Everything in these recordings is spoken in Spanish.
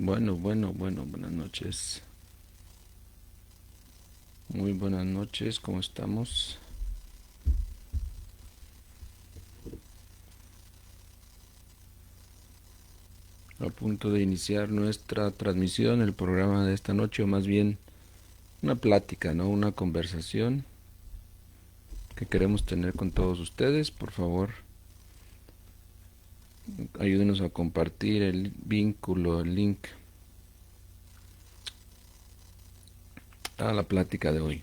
Bueno, buenas noches. Muy buenas noches, ¿cómo estamos? A punto de iniciar nuestra transmisión, el programa de esta noche, o más bien una plática, ¿no? Una conversación que queremos tener con todos ustedes. Por favor, ayúdenos a compartir el vínculo, el link a la plática de hoy.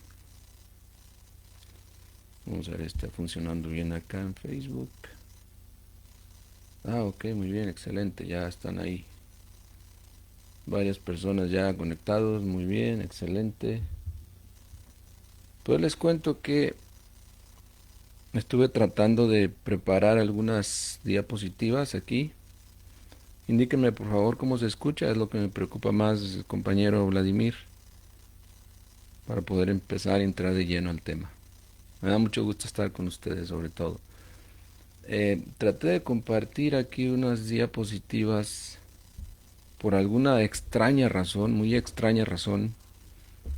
Vamos a ver, está funcionando bien acá en Facebook. Ok, muy bien, excelente, ya están ahí. Varias personas ya conectados, muy bien, excelente. Pues les cuento que estuve tratando de preparar algunas diapositivas aquí. Indíquenme por favor cómo se escucha, es lo que me preocupa más, compañero Vladimir, para poder empezar a entrar de lleno al tema. Me da mucho gusto estar con ustedes, sobre todo. Traté de compartir aquí unas diapositivas por alguna extraña razón, muy extraña razón.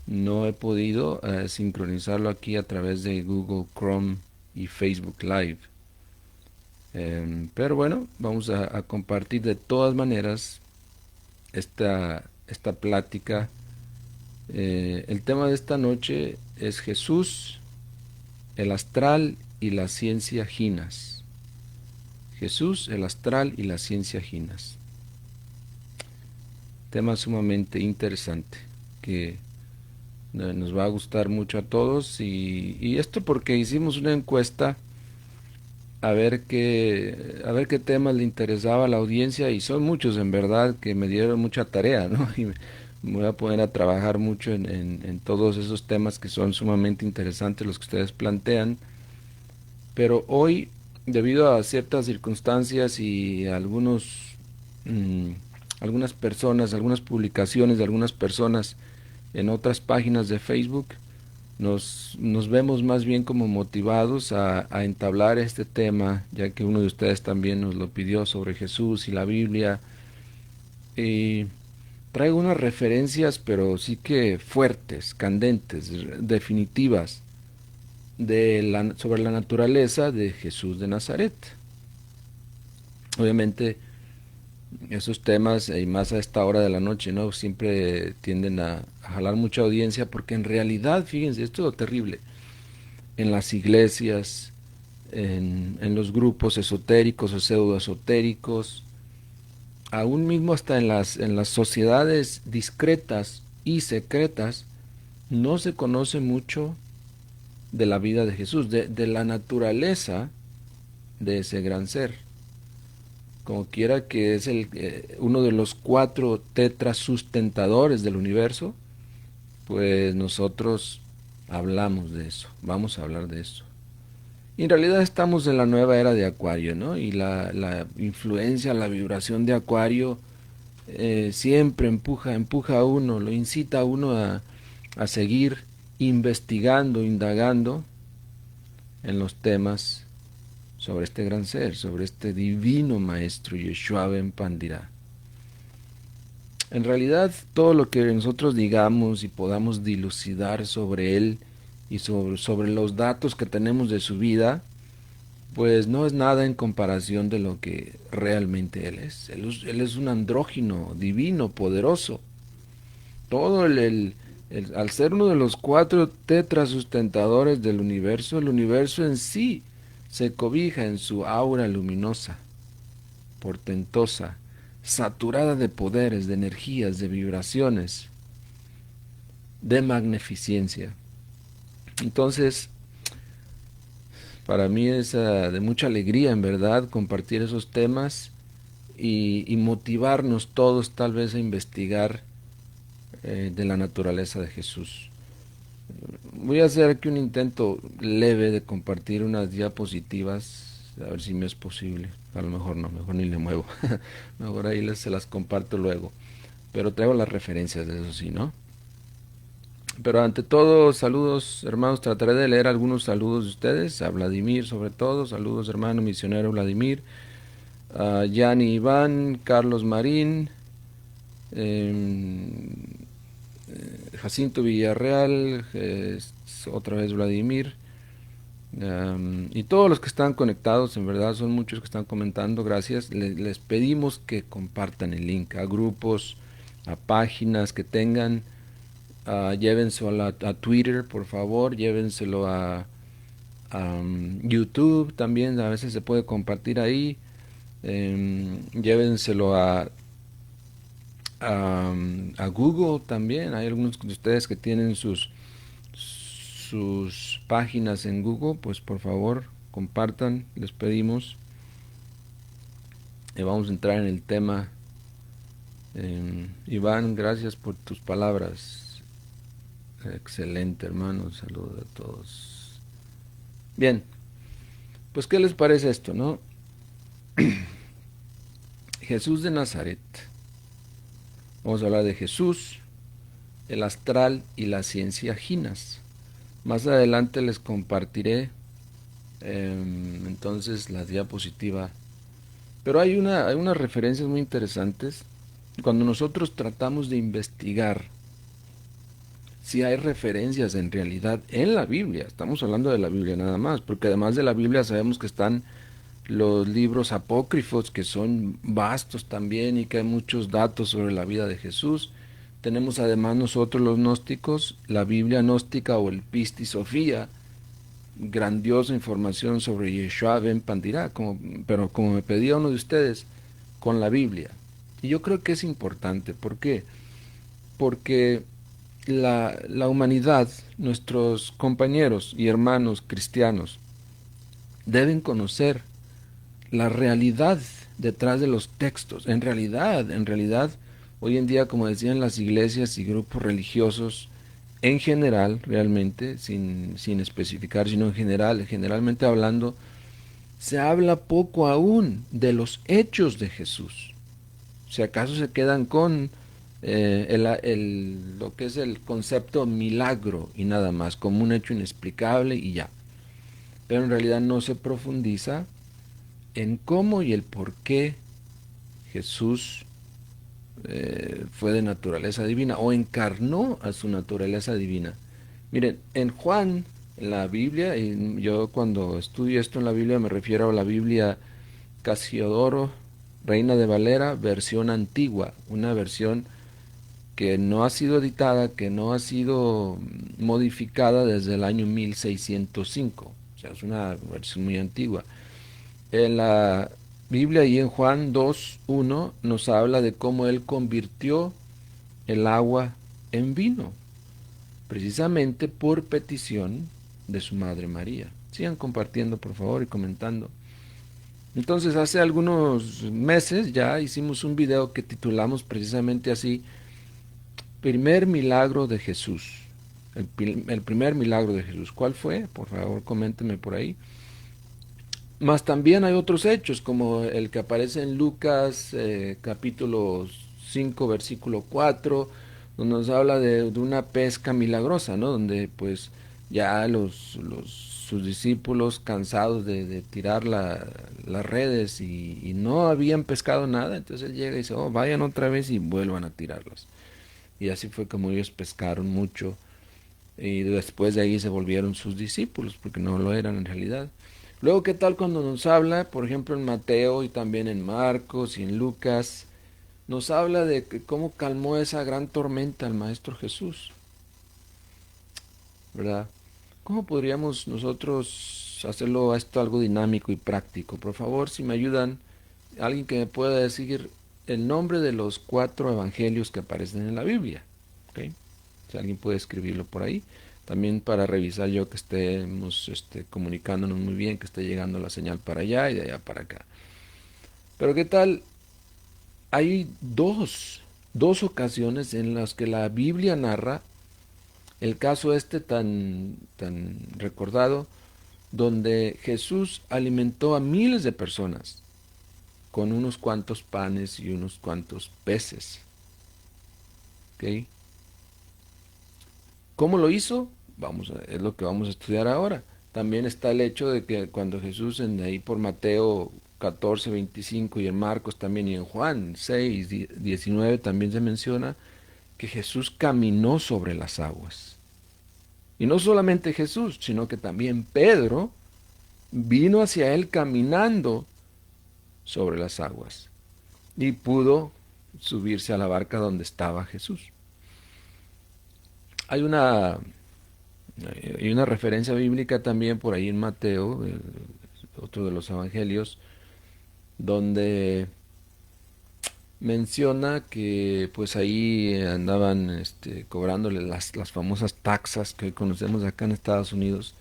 No he podido sincronizarlo aquí a través de Google Chrome y Facebook Live. Pero bueno, vamos a compartir de todas maneras esta plática. El tema de esta noche es Jesús, el astral y la ciencia ginas. Jesús, el astral y la ciencia ginas. Tema sumamente interesante que nos va a gustar mucho a todos y esto porque hicimos una encuesta a ver qué temas le interesaba a la audiencia y son muchos en verdad que me dieron mucha tarea, ¿no? Y me voy a poner a trabajar mucho en todos esos temas que son sumamente interesantes los que ustedes plantean, pero hoy, debido a ciertas circunstancias y mm, algunas personas, algunas publicaciones de algunas personas en otras páginas de Facebook, nos vemos más bien como motivados a entablar este tema, ya que uno de ustedes también nos lo pidió sobre Jesús y la Biblia. Y traigo unas referencias, pero sí que fuertes, candentes, definitivas, sobre la naturaleza de Jesús de Nazaret. Obviamente, esos temas, y más a esta hora de la noche, ¿no? Siempre tienden a jalar mucha audiencia, porque en realidad, fíjense, esto es lo terrible. En las iglesias, en los grupos esotéricos o pseudoesotéricos, aún mismo hasta en las sociedades discretas y secretas, no se conoce mucho de la vida de Jesús, de la naturaleza de ese gran ser. Como quiera que es uno de los 4 tetras sustentadores del universo, pues nosotros hablamos de eso, vamos a hablar de eso. Y en realidad estamos en la nueva era de Acuario, ¿no? Y la influencia, la vibración de Acuario siempre empuja a uno, lo incita a uno a seguir investigando, indagando en los temas sobre este gran ser, sobre este divino maestro Yeshua Ben Pandira. En realidad, todo lo que nosotros digamos y podamos dilucidar sobre él y sobre los datos que tenemos de su vida, pues no es nada en comparación de lo que realmente él es. Él es un andrógino divino, poderoso. Todo al ser uno de los 4 tetras sustentadores del universo, el universo en sí se cobija en su aura luminosa, portentosa, saturada de poderes, de energías, de vibraciones, de magnificencia. Entonces, para mí es de mucha alegría, en verdad, compartir esos temas y motivarnos todos tal vez a investigar de la naturaleza de Jesús. Voy a hacer aquí un intento leve de compartir unas diapositivas, a ver si me es posible. A lo mejor no, mejor ni le muevo. Mejor ahí se las comparto luego. Pero traigo las referencias de eso, sí, ¿no? Pero ante todo, saludos hermanos, trataré de leer algunos saludos de ustedes, a Vladimir sobre todo, saludos hermano misionero Vladimir, a Yani Iván, Carlos Marín, em, Jacinto Villarreal, otra vez Vladimir, y todos los que están conectados, en verdad son muchos que están comentando, gracias. Les pedimos que compartan el link a grupos, a páginas que tengan, llévenselo a Twitter, por favor, llévenselo a YouTube también, a veces se puede compartir ahí, llévenselo a Google también. Hay algunos de ustedes que tienen sus páginas en Google, pues por favor compartan, les pedimos. Vamos a entrar en el tema. Iván, gracias por tus palabras. Excelente, hermano. Saludos a todos. Bien, pues ¿qué les parece esto, no? Jesús de Nazaret. Vamos a hablar de Jesús, el astral y la ciencia ginas. Más adelante les compartiré entonces la diapositiva. Pero hay unas referencias muy interesantes. Cuando nosotros tratamos de investigar si hay referencias en realidad en la Biblia, estamos hablando de la Biblia nada más, porque además de la Biblia sabemos que están los libros apócrifos, que son vastos también y que hay muchos datos sobre la vida de Jesús. Tenemos además nosotros los gnósticos, la Biblia gnóstica o el Pisti Sofía, grandiosa información sobre Yeshua ben Pandirá, pero como me pedía uno de ustedes, con la Biblia. Y yo creo que es importante. ¿Por qué? Porque la humanidad, nuestros compañeros y hermanos cristianos, deben conocer la realidad detrás de los textos. En realidad, hoy en día, como decían las iglesias y grupos religiosos, en general, realmente, sin especificar, sino en general, generalmente hablando, se habla poco aún de los hechos de Jesús. Si acaso se quedan con lo que es el concepto milagro y nada más, como un hecho inexplicable y ya. Pero en realidad no se profundiza en cómo y el por qué Jesús fue de naturaleza divina o encarnó a su naturaleza divina. Miren, en Juan, en la Biblia, y yo cuando estudio esto en la Biblia me refiero a la Biblia Casiodoro, Reina de Valera, versión antigua, una versión que no ha sido editada, que no ha sido modificada desde el año 1605. O sea, es una versión muy antigua. En la Biblia y en Juan 2:1 nos habla de cómo Él convirtió el agua en vino, precisamente por petición de su Madre María. Sigan compartiendo, por favor, y comentando. Entonces, hace algunos meses ya hicimos un video que titulamos precisamente así, Primer Milagro de Jesús. El primer milagro de Jesús. ¿Cuál fue? Por favor, coméntenme por ahí. Más también hay otros hechos, como el que aparece en Lucas capítulo 5 versículo 4 donde nos habla de una pesca milagrosa, ¿no? Donde pues ya sus discípulos, cansados de tirar las redes y no habían pescado nada, entonces él llega y dice, oh, vayan otra vez y vuelvan a tirarlas. Y así fue como ellos pescaron mucho y después de ahí se volvieron sus discípulos, porque no lo eran en realidad. Luego, ¿qué tal cuando nos habla, por ejemplo, en Mateo y también en Marcos y en Lucas, nos habla de cómo calmó esa gran tormenta el Maestro Jesús, ¿verdad? ¿Cómo podríamos nosotros hacerlo esto algo dinámico y práctico? Por favor, si me ayudan, alguien que me pueda decir el nombre de los 4 evangelios que aparecen en la Biblia, ¿ok? Si alguien puede escribirlo por ahí. También para revisar yo que estemos comunicándonos muy bien, que esté llegando la señal para allá y de allá para acá. Pero ¿qué tal? Hay dos ocasiones en las que la Biblia narra el caso tan recordado, donde Jesús alimentó a miles de personas con unos cuantos panes y unos cuantos peces. ¿Ok? ¿Cómo lo hizo? Es lo que vamos a estudiar ahora. También está el hecho de que cuando Jesús, ahí por Mateo 14, 25 y en Marcos también y en Juan 6, 19 también se menciona que Jesús caminó sobre las aguas. Y no solamente Jesús, sino que también Pedro vino hacia él caminando sobre las aguas y pudo subirse a la barca donde estaba Jesús. Hay una, hay una referencia bíblica también por ahí en Mateo, otro de los evangelios, donde menciona que pues ahí andaban cobrándole las famosas taxas que hoy conocemos acá en Estados Unidos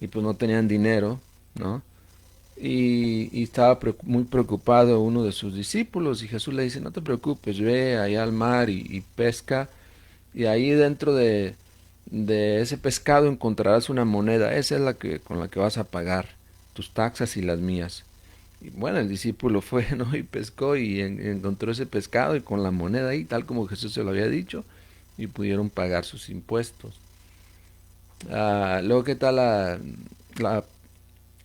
y pues no tenían dinero, ¿no? Y estaba muy preocupado uno de sus discípulos y Jesús le dice, no te preocupes, ve allá al mar y pesca y ahí dentro de ese pescado encontrarás una moneda, esa es la que con la que vas a pagar tus taxas y las mías. Y bueno, el discípulo fue, ¿no? Y pescó y encontró ese pescado y con la moneda ahí, tal como Jesús se lo había dicho, y pudieron pagar sus impuestos. Luego, ¿qué tal la,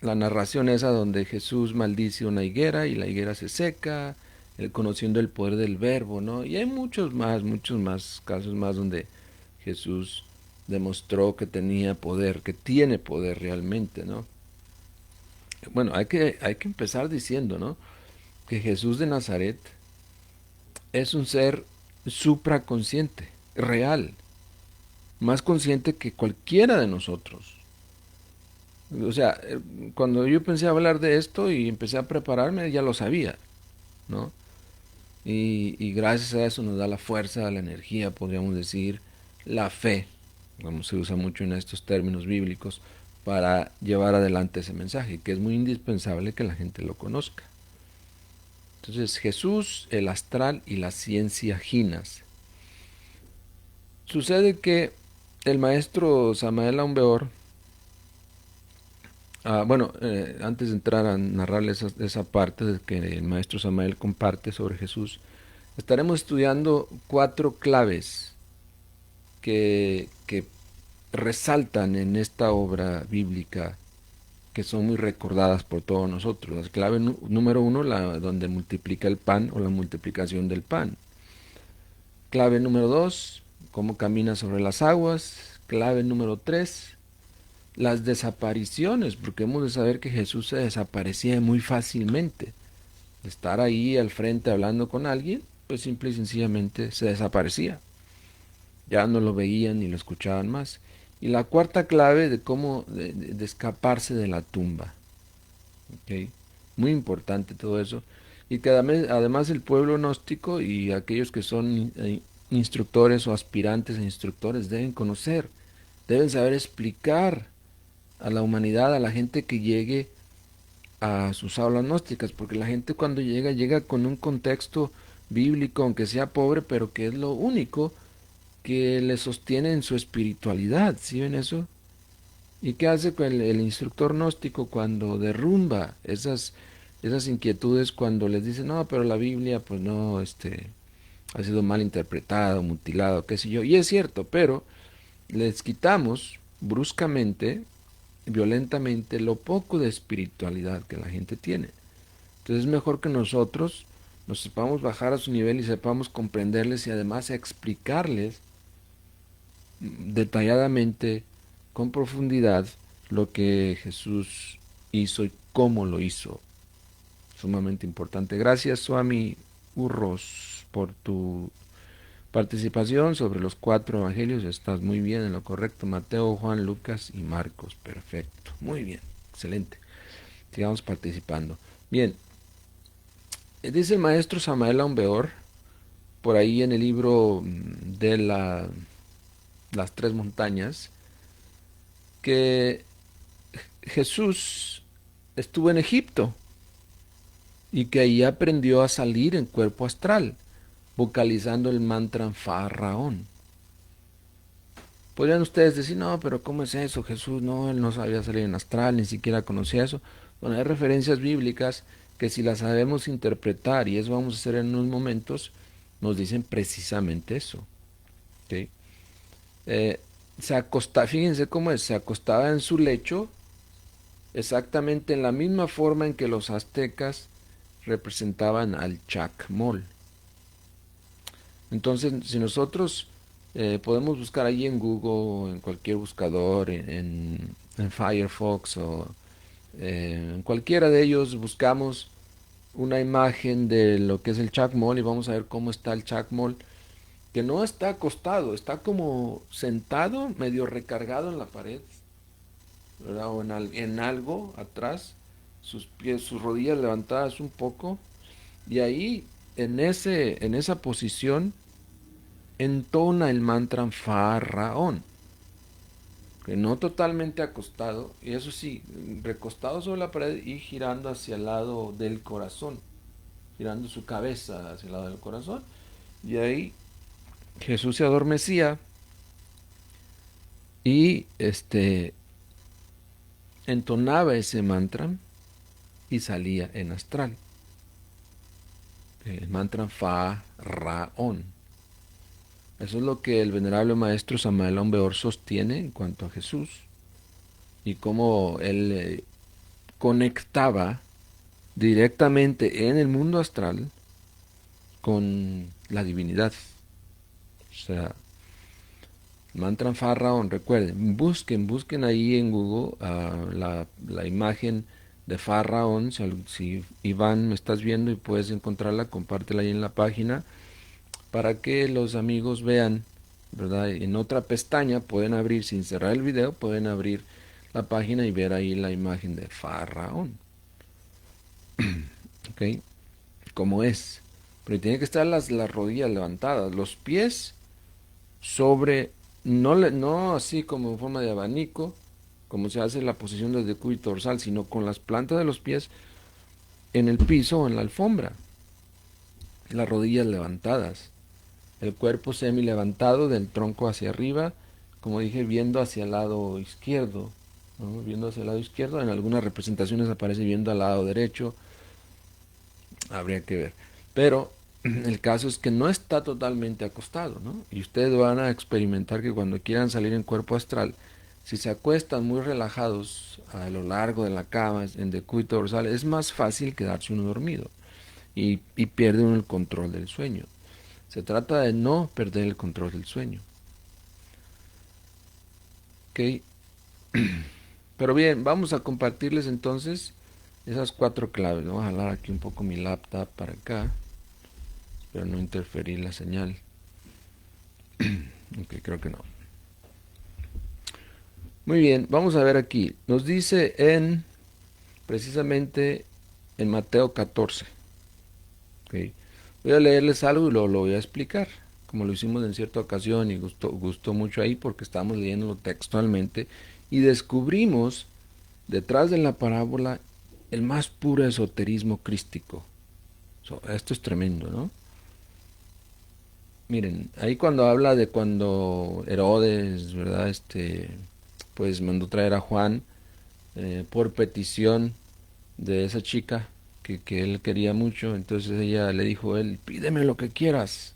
la narración esa donde Jesús maldice una higuera y la higuera se seca, conociendo el poder del verbo, ¿no? Y hay muchos más casos más donde Jesús demostró que tenía poder, que tiene poder realmente, ¿no? Bueno, hay que empezar diciendo, ¿no? Que Jesús de Nazaret es un ser supraconsciente, real, más consciente que cualquiera de nosotros. O sea, cuando yo pensé a hablar de esto y empecé a prepararme, ya lo sabía, ¿no? Y gracias a eso nos da la fuerza, la energía, podríamos decir, la fe, como se usa mucho en estos términos bíblicos, para llevar adelante ese mensaje, que es muy indispensable que la gente lo conozca. Entonces, Jesús, el astral y la ciencia ginas. Sucede que el maestro Samael Aumbeor, antes de entrar a narrarles esa parte de que el maestro Samael comparte sobre Jesús, estaremos estudiando 4 claves que resaltan en esta obra bíblica, que son muy recordadas por todos nosotros. La clave número 1, la donde multiplica el pan o la multiplicación del pan. Clave número 2, cómo camina sobre las aguas. Clave número 3, las desapariciones, porque hemos de saber que Jesús se desaparecía muy fácilmente. Estar ahí al frente hablando con alguien, pues simple y sencillamente se desaparecía. Ya no lo veían ni lo escuchaban más. Y la cuarta clave de cómo de escaparse de la tumba. ¿Okay? Muy importante todo eso. Y que además el pueblo gnóstico y aquellos que son instructores o aspirantes a instructores deben conocer, deben saber explicar a la humanidad, a la gente que llegue a sus aulas gnósticas, porque la gente cuando llega con un contexto bíblico, aunque sea pobre, pero que es lo único que le sostiene en su espiritualidad. ¿Sí ven eso? ¿Y qué hace con el instructor gnóstico cuando derrumba esas inquietudes, cuando les dice, no, pero la Biblia, pues no, ha sido mal interpretada, mutilada, qué sé yo? Y es cierto, pero les quitamos bruscamente, violentamente, lo poco de espiritualidad que la gente tiene. Entonces es mejor que nosotros nos sepamos bajar a su nivel y sepamos comprenderles y además explicarles detalladamente, con profundidad, lo que Jesús hizo y cómo lo hizo. Sumamente importante. Gracias, Swami Urros, por tu participación sobre los 4 evangelios. Estás muy bien en lo correcto. Mateo, Juan, Lucas y Marcos. Perfecto. Muy bien. Excelente. Sigamos participando. Bien. Dice el maestro Samael Aumbeor, por ahí en el libro de las 3 montañas, que Jesús estuvo en Egipto y que ahí aprendió a salir en cuerpo astral, vocalizando el mantra Faraón. Podrían ustedes decir, no, pero ¿cómo es eso? Jesús no, él no sabía salir en astral, ni siquiera conocía eso. Bueno, hay referencias bíblicas que si las sabemos interpretar, y eso vamos a hacer en unos momentos, nos dicen precisamente eso. ¿Sí? Fíjense cómo es, se acostaba en su lecho exactamente en la misma forma en que los aztecas representaban al Chacmol. Entonces, si nosotros podemos buscar ahí en Google, o en cualquier buscador, en Firefox o en cualquiera de ellos, buscamos una imagen de lo que es el Chacmol y vamos a ver cómo está el Chacmol, que no está acostado, está como sentado, medio recargado en la pared, ¿verdad? O en algo atrás, sus pies, sus rodillas levantadas un poco, y ahí, en esa posición, entona el mantra Faraón, que no totalmente acostado, y eso sí, recostado sobre la pared y girando hacia el lado del corazón, girando su cabeza hacia el lado del corazón, y ahí Jesús se adormecía y entonaba ese mantra y salía en astral. El mantra Faraón. Eso es lo que el venerable maestro Samael Aun Weor sostiene en cuanto a Jesús y cómo él conectaba directamente en el mundo astral con la divinidad. O sea, mantra Faraón, recuerden, busquen ahí en Google la imagen de Faraón. Si Iván me estás viendo y puedes encontrarla, compártela ahí en la página para que los amigos vean, ¿verdad? En otra pestaña pueden abrir, sin cerrar el video, pueden abrir la página y ver ahí la imagen de Faraón. ¿Ok? Como es. Pero tiene que estar las rodillas levantadas, los pies sobre, no así como en forma de abanico, como se hace en la posición de decúbito dorsal, sino con las plantas de los pies en el piso o en la alfombra, las rodillas levantadas, el cuerpo semi levantado del tronco hacia arriba, como dije, viendo hacia el lado izquierdo, ¿no? Viendo hacia el lado izquierdo, en algunas representaciones aparece viendo al lado derecho, habría que ver. Pero el caso es que no está totalmente acostado, ¿no? Y ustedes van a experimentar que cuando quieran salir en cuerpo astral, si se acuestan muy relajados a lo largo de la cama, en decúbito dorsal, es más fácil quedarse uno dormido y pierde uno el control del sueño. Se trata de no perder el control del sueño. ¿Ok? Pero bien, vamos a compartirles entonces esas 4 claves. Voy a jalar aquí un poco mi laptop para acá. Espero no interferir la señal. Ok, creo que no. Muy bien, vamos a ver aquí. Nos dice precisamente en Mateo 14. ¿Ok? Voy a leerles algo y lo voy a explicar, como lo hicimos en cierta ocasión y gustó mucho ahí porque estamos leyéndolo textualmente y descubrimos detrás de la parábola el más puro esoterismo crístico. Esto es tremendo, ¿no? Miren, ahí cuando habla de cuando Herodes, ¿verdad? Pues mandó traer a Juan por petición de esa chica que él quería mucho, entonces ella le dijo a él, pídeme lo que quieras,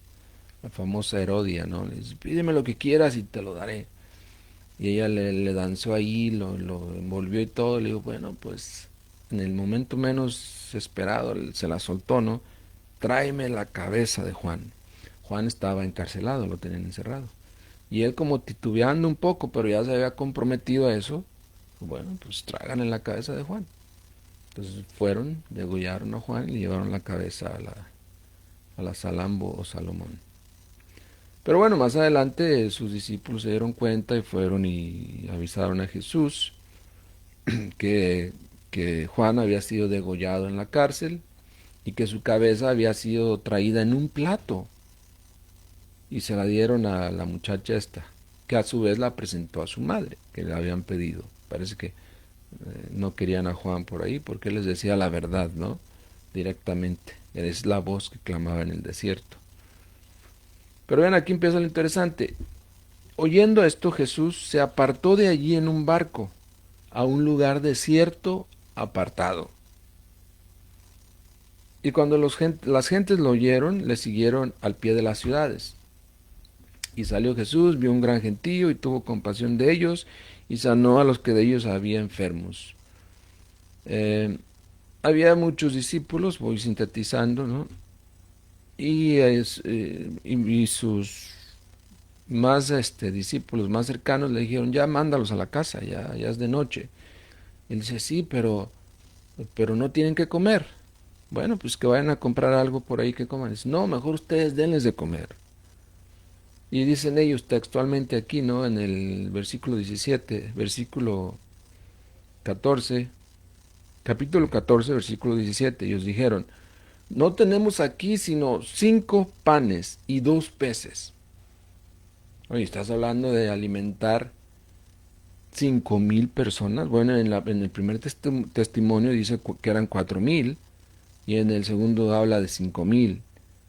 la famosa Herodia, ¿no? Le dice, pídeme lo que quieras y te lo daré. Y ella le danzó ahí, lo envolvió y todo, le dijo, bueno, pues en el momento menos esperado se la soltó, ¿no? Tráeme la cabeza de Juan. Juan estaba encarcelado, lo tenían encerrado. Y él como titubeando un poco, pero ya se había comprometido a eso, bueno, pues tráganle la cabeza de Juan. Entonces fueron, degollaron a Juan y le llevaron la cabeza a la Salambo o Salomón. Pero bueno, más adelante sus discípulos se dieron cuenta y fueron y avisaron a Jesús que, que Juan había sido degollado en la cárcel y que su cabeza había sido traída en un plato y se la dieron a la muchacha esta, que a su vez la presentó a su madre, que le habían pedido. Parece que no querían a Juan por ahí porque él les decía la verdad, ¿no? Directamente. Es la voz que clamaba en el desierto. Pero ven, aquí empieza lo interesante. Oyendo esto, Jesús se apartó de allí en un barco a un lugar desierto apartado. Y cuando las gentes lo oyeron, le siguieron al pie de las ciudades. Y salió Jesús, vio un gran gentío y tuvo compasión de ellos y sanó a los que de ellos había enfermos. había muchos discípulos, voy sintetizando, ¿no? Y sus más discípulos más cercanos le dijeron, ya mándalos a la casa, ya es de noche. Y él dice, sí, pero no tienen que comer. Bueno, pues que vayan a comprar algo por ahí que coman. Dice, no, mejor ustedes denles de comer. Y dicen ellos textualmente aquí, ¿no? En el versículo 17, versículo 14, capítulo 14, versículo 17, ellos dijeron, no tenemos aquí sino 5 panes y 2 peces. Oye, estás hablando de alimentar 5.000 personas. Bueno, en el primer testimonio dice que eran 4.000 y en el segundo habla de 5.000.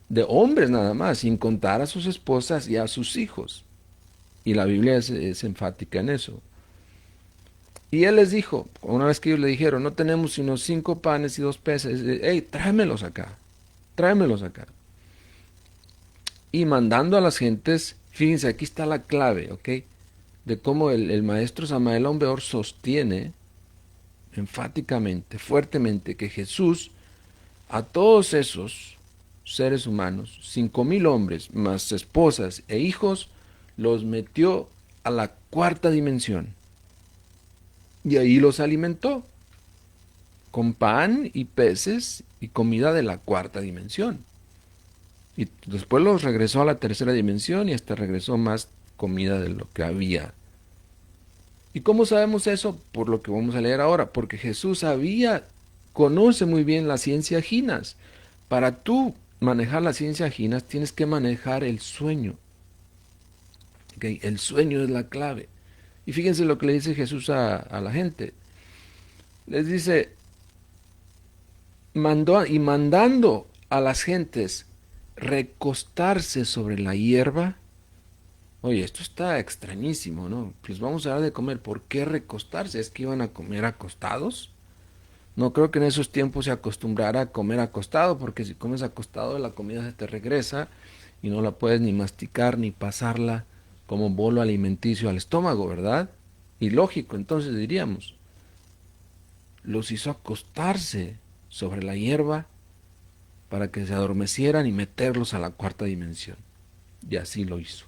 De hombres nada más, sin contar a sus esposas y a sus hijos. Y la Biblia es enfática en eso. Y él les dijo, una vez que ellos le dijeron, no tenemos sino 5 panes y 2 peces, hey, tráemelos acá. Y mandando a las gentes, fíjense, aquí está la clave, ¿ok? De cómo el maestro Samael Aumbeor sostiene enfáticamente, fuertemente, que Jesús a todos esos seres humanos, 5.000 hombres, más esposas e hijos, los metió a la cuarta dimensión. Y ahí los alimentó con pan y peces y comida de la cuarta dimensión. Y después los regresó a la tercera dimensión y hasta regresó más comida de lo que había. ¿Y cómo sabemos eso? Por lo que vamos a leer ahora, porque Jesús conoce muy bien la ciencia Ginas. Para tú manejar la ciencia Ginas tienes que manejar el sueño. ¿Ok? El sueño es la clave. Y fíjense lo que le dice Jesús a la gente. Les dice, mandando a las gentes recostarse sobre la hierba. Oye, esto está extrañísimo, ¿no? Pues vamos a dar de comer. ¿Por qué recostarse? ¿Es que iban a comer acostados? No creo que en esos tiempos se acostumbrara a comer acostado, porque si comes acostado la comida se te regresa y no la puedes ni masticar ni pasarla como bolo alimenticio al estómago, ¿verdad? Y lógico, entonces diríamos, los hizo acostarse sobre la hierba para que se adormecieran y meterlos a la cuarta dimensión. Y así lo hizo.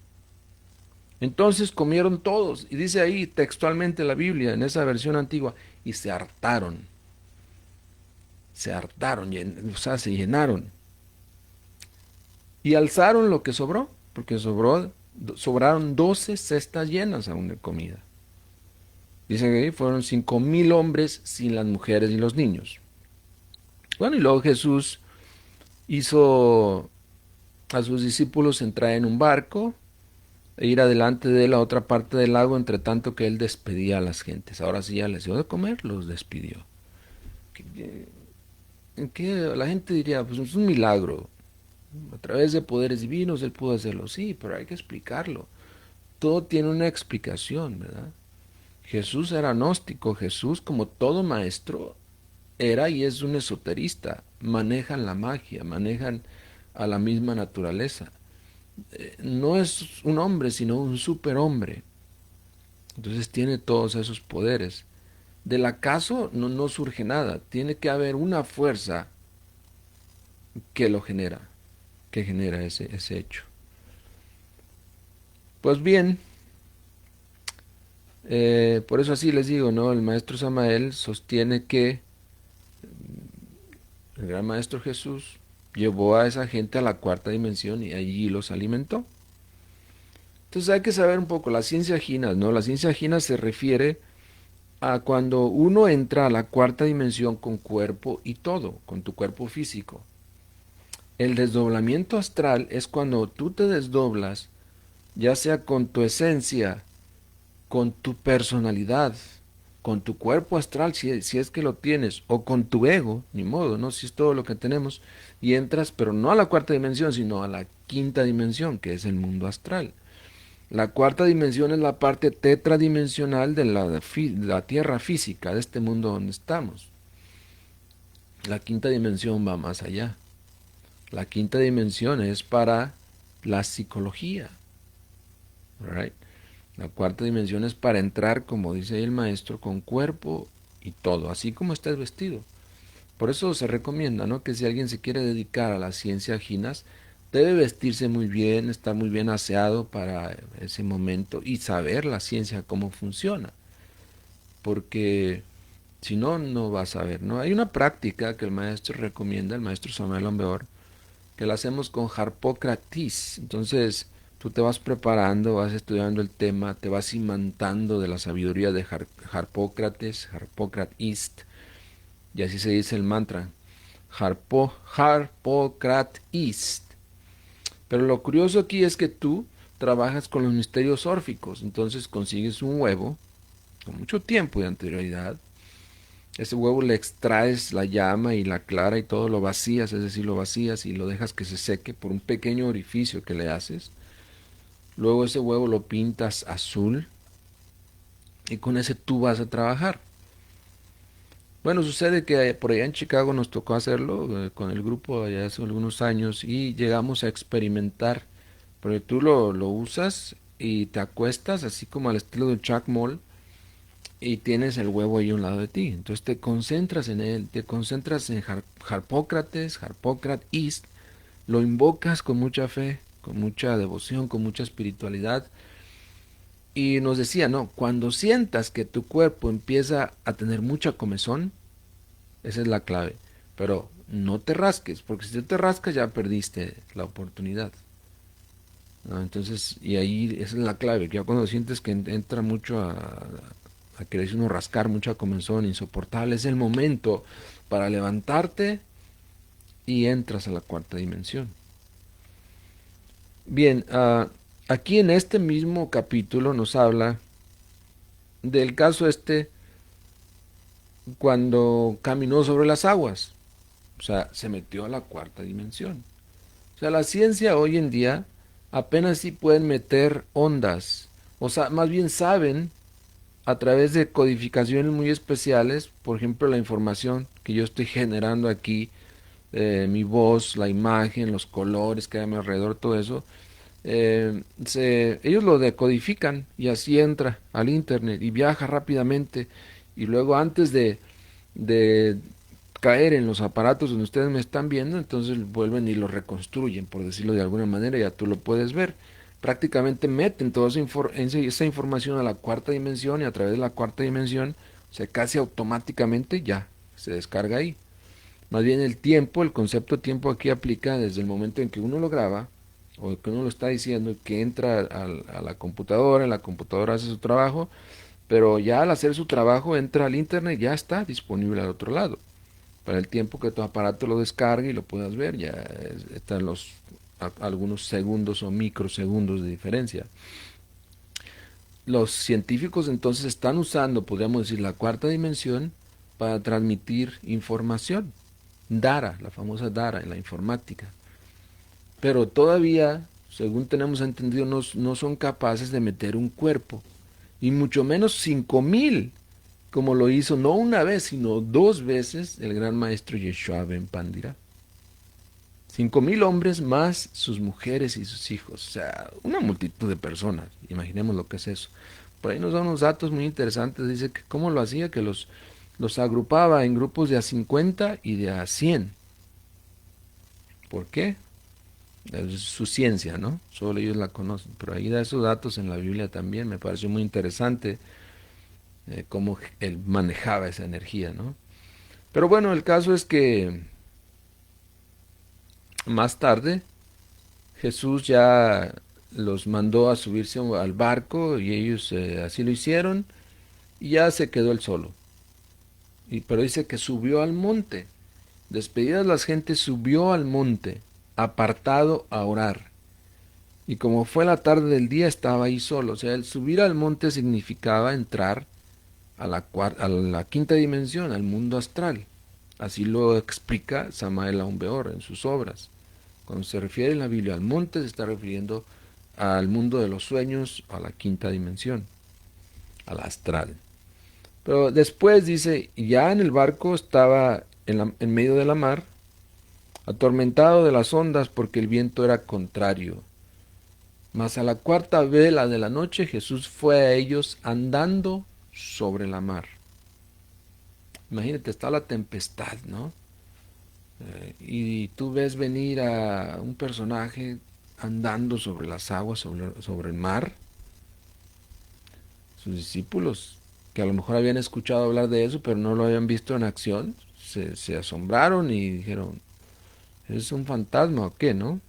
Entonces comieron todos, y dice ahí textualmente la Biblia, en esa versión antigua, y se hartaron, o sea, se llenaron. Y alzaron lo que sobró, porque sobraron 12 cestas llenas aún de comida. Dice que ahí fueron 5.000 hombres sin las mujeres y los niños. Bueno, y luego Jesús hizo a sus discípulos entrar en un barco e ir adelante de la otra parte del lago, entre tanto que él despedía a las gentes. Ahora sí ya les dio de comer, los despidió. ¿En qué la gente diría? Pues es un milagro. A través de poderes divinos él pudo hacerlo. Sí, pero hay que explicarlo. Todo tiene una explicación, ¿verdad? Jesús era gnóstico. Jesús, como todo maestro, era y es un esoterista. Manejan la magia, manejan a la misma naturaleza. No es un hombre, sino un superhombre. Entonces tiene todos esos poderes. Del acaso no surge nada. Tiene que haber una fuerza que lo genera, que genera ese hecho. Pues bien, por eso así les digo, ¿no? El maestro Samael sostiene que el gran maestro Jesús llevó a esa gente a la cuarta dimensión y allí los alimentó. Entonces hay que saber un poco la ciencia Ginas, ¿no? La ciencia Ginas se refiere a cuando uno entra a la cuarta dimensión con cuerpo y todo, con tu cuerpo físico. El desdoblamiento astral es cuando tú te desdoblas, ya sea con tu esencia, con tu personalidad, con tu cuerpo astral, si es que lo tienes, o con tu ego, ni modo, ¿no? Si es todo lo que tenemos, y entras, pero no a la cuarta dimensión, sino a la quinta dimensión, que es el mundo astral. La cuarta dimensión es la parte tetradimensional de la tierra física, de este mundo donde estamos. La quinta dimensión va más allá. La quinta dimensión es para la psicología. Right? La cuarta dimensión es para entrar, como dice ahí el maestro, con cuerpo y todo, así como estás vestido. Por eso se recomienda, ¿no? Que si alguien se quiere dedicar a la ciencia ajinas, debe vestirse muy bien, estar muy bien aseado para ese momento y saber la ciencia cómo funciona, porque si no, no vas a ver, ¿no? Hay una práctica que el maestro recomienda, el maestro Samuel Ombeor, que la hacemos con Harpócrates. Entonces, tú te vas preparando, vas estudiando el tema, te vas imantando de la sabiduría de Harpócrates, Harpócrates, y así se dice el mantra, Harpócrates. Pero lo curioso aquí es que tú trabajas con los misterios órficos, entonces consigues un huevo con mucho tiempo de anterioridad. Ese huevo le extraes la llama y la clara y todo lo vacías, es decir, lo vacías y lo dejas que se seque por un pequeño orificio que le haces. Luego ese huevo lo pintas azul y con ese tú vas a trabajar. Bueno, sucede que por allá en Chicago nos tocó hacerlo con el grupo allá hace algunos años y llegamos a experimentar. Porque tú lo usas y te acuestas así como al estilo de Chuck Moll y tienes el huevo ahí a un lado de ti. Entonces te concentras en él, te concentras en Harpócrates, Harpócrates, lo invocas con mucha fe, con mucha devoción, con mucha espiritualidad. Y nos decía, no, cuando sientas que tu cuerpo empieza a tener mucha comezón, esa es la clave. Pero no te rasques, porque si te rascas ya perdiste la oportunidad. ¿No? Entonces, y ahí esa es la clave, que ya cuando sientes que entra mucho a quererse uno rascar, mucha comezón, insoportable, es el momento para levantarte y entras a la cuarta dimensión. Bien, aquí en este mismo capítulo nos habla del caso cuando caminó sobre las aguas, o sea, se metió a la cuarta dimensión. O sea, la ciencia hoy en día apenas sí pueden meter ondas, o sea, más bien saben a través de codificaciones muy especiales, por ejemplo, la información que yo estoy generando aquí, mi voz, la imagen, los colores que hay a mi alrededor, todo eso, ellos lo decodifican y así entra al internet y viaja rápidamente y luego antes de caer en los aparatos donde ustedes me están viendo, entonces vuelven y lo reconstruyen, por decirlo de alguna manera, ya tú lo puedes ver. Prácticamente meten toda esa información a la cuarta dimensión y a través de la cuarta dimensión, o sea, casi automáticamente ya se descarga ahí. Más bien el tiempo, el concepto de tiempo aquí aplica desde el momento en que uno lo graba o que uno lo está diciendo, que entra a la computadora hace su trabajo, pero ya al hacer su trabajo entra al internet y ya está disponible al otro lado. Para el tiempo que tu aparato lo descargue y lo puedas ver, ya están algunos segundos o microsegundos de diferencia. Los científicos entonces están usando, podríamos decir, la cuarta dimensión para transmitir información. Data, la famosa data en la informática. Pero todavía, según tenemos entendido, no son capaces de meter un cuerpo. Y mucho menos 5000, como lo hizo no una vez, sino dos veces el gran maestro Yeshua Ben Pandira. 5000 hombres más sus mujeres y sus hijos. O sea, una multitud de personas. Imaginemos lo que es eso. Por ahí nos da unos datos muy interesantes. Dice que cómo lo hacía, que los agrupaba en grupos de a 50 y de a 100. ¿Por qué? Es su ciencia, ¿no? Solo ellos la conocen. Pero ahí da esos datos en la Biblia también. Me pareció muy interesante cómo él manejaba esa energía, ¿no? Pero bueno, el caso es que más tarde Jesús ya los mandó a subirse al barco y ellos así lo hicieron y ya se quedó él solo. Pero dice que subió al monte. Despedidas las gentes, subió al monte, apartado a orar. Y como fue la tarde del día, estaba ahí solo. O sea, el subir al monte significaba entrar a la quinta dimensión, al mundo astral. Así lo explica Samael Aun Weor en sus obras. Cuando se refiere en la Biblia al monte, se está refiriendo al mundo de los sueños, a la quinta dimensión, al astral. Pero después dice, ya en el barco estaba en medio de la mar, atormentado de las ondas porque el viento era contrario. Mas a la cuarta vela de la noche Jesús fue a ellos andando sobre la mar. Imagínate, está la tempestad, ¿no? Y tú ves venir a un personaje andando sobre las aguas, sobre el mar, sus discípulos, que a lo mejor habían escuchado hablar de eso, pero no lo habían visto en acción, se asombraron y dijeron, ¿es un fantasma o qué, no?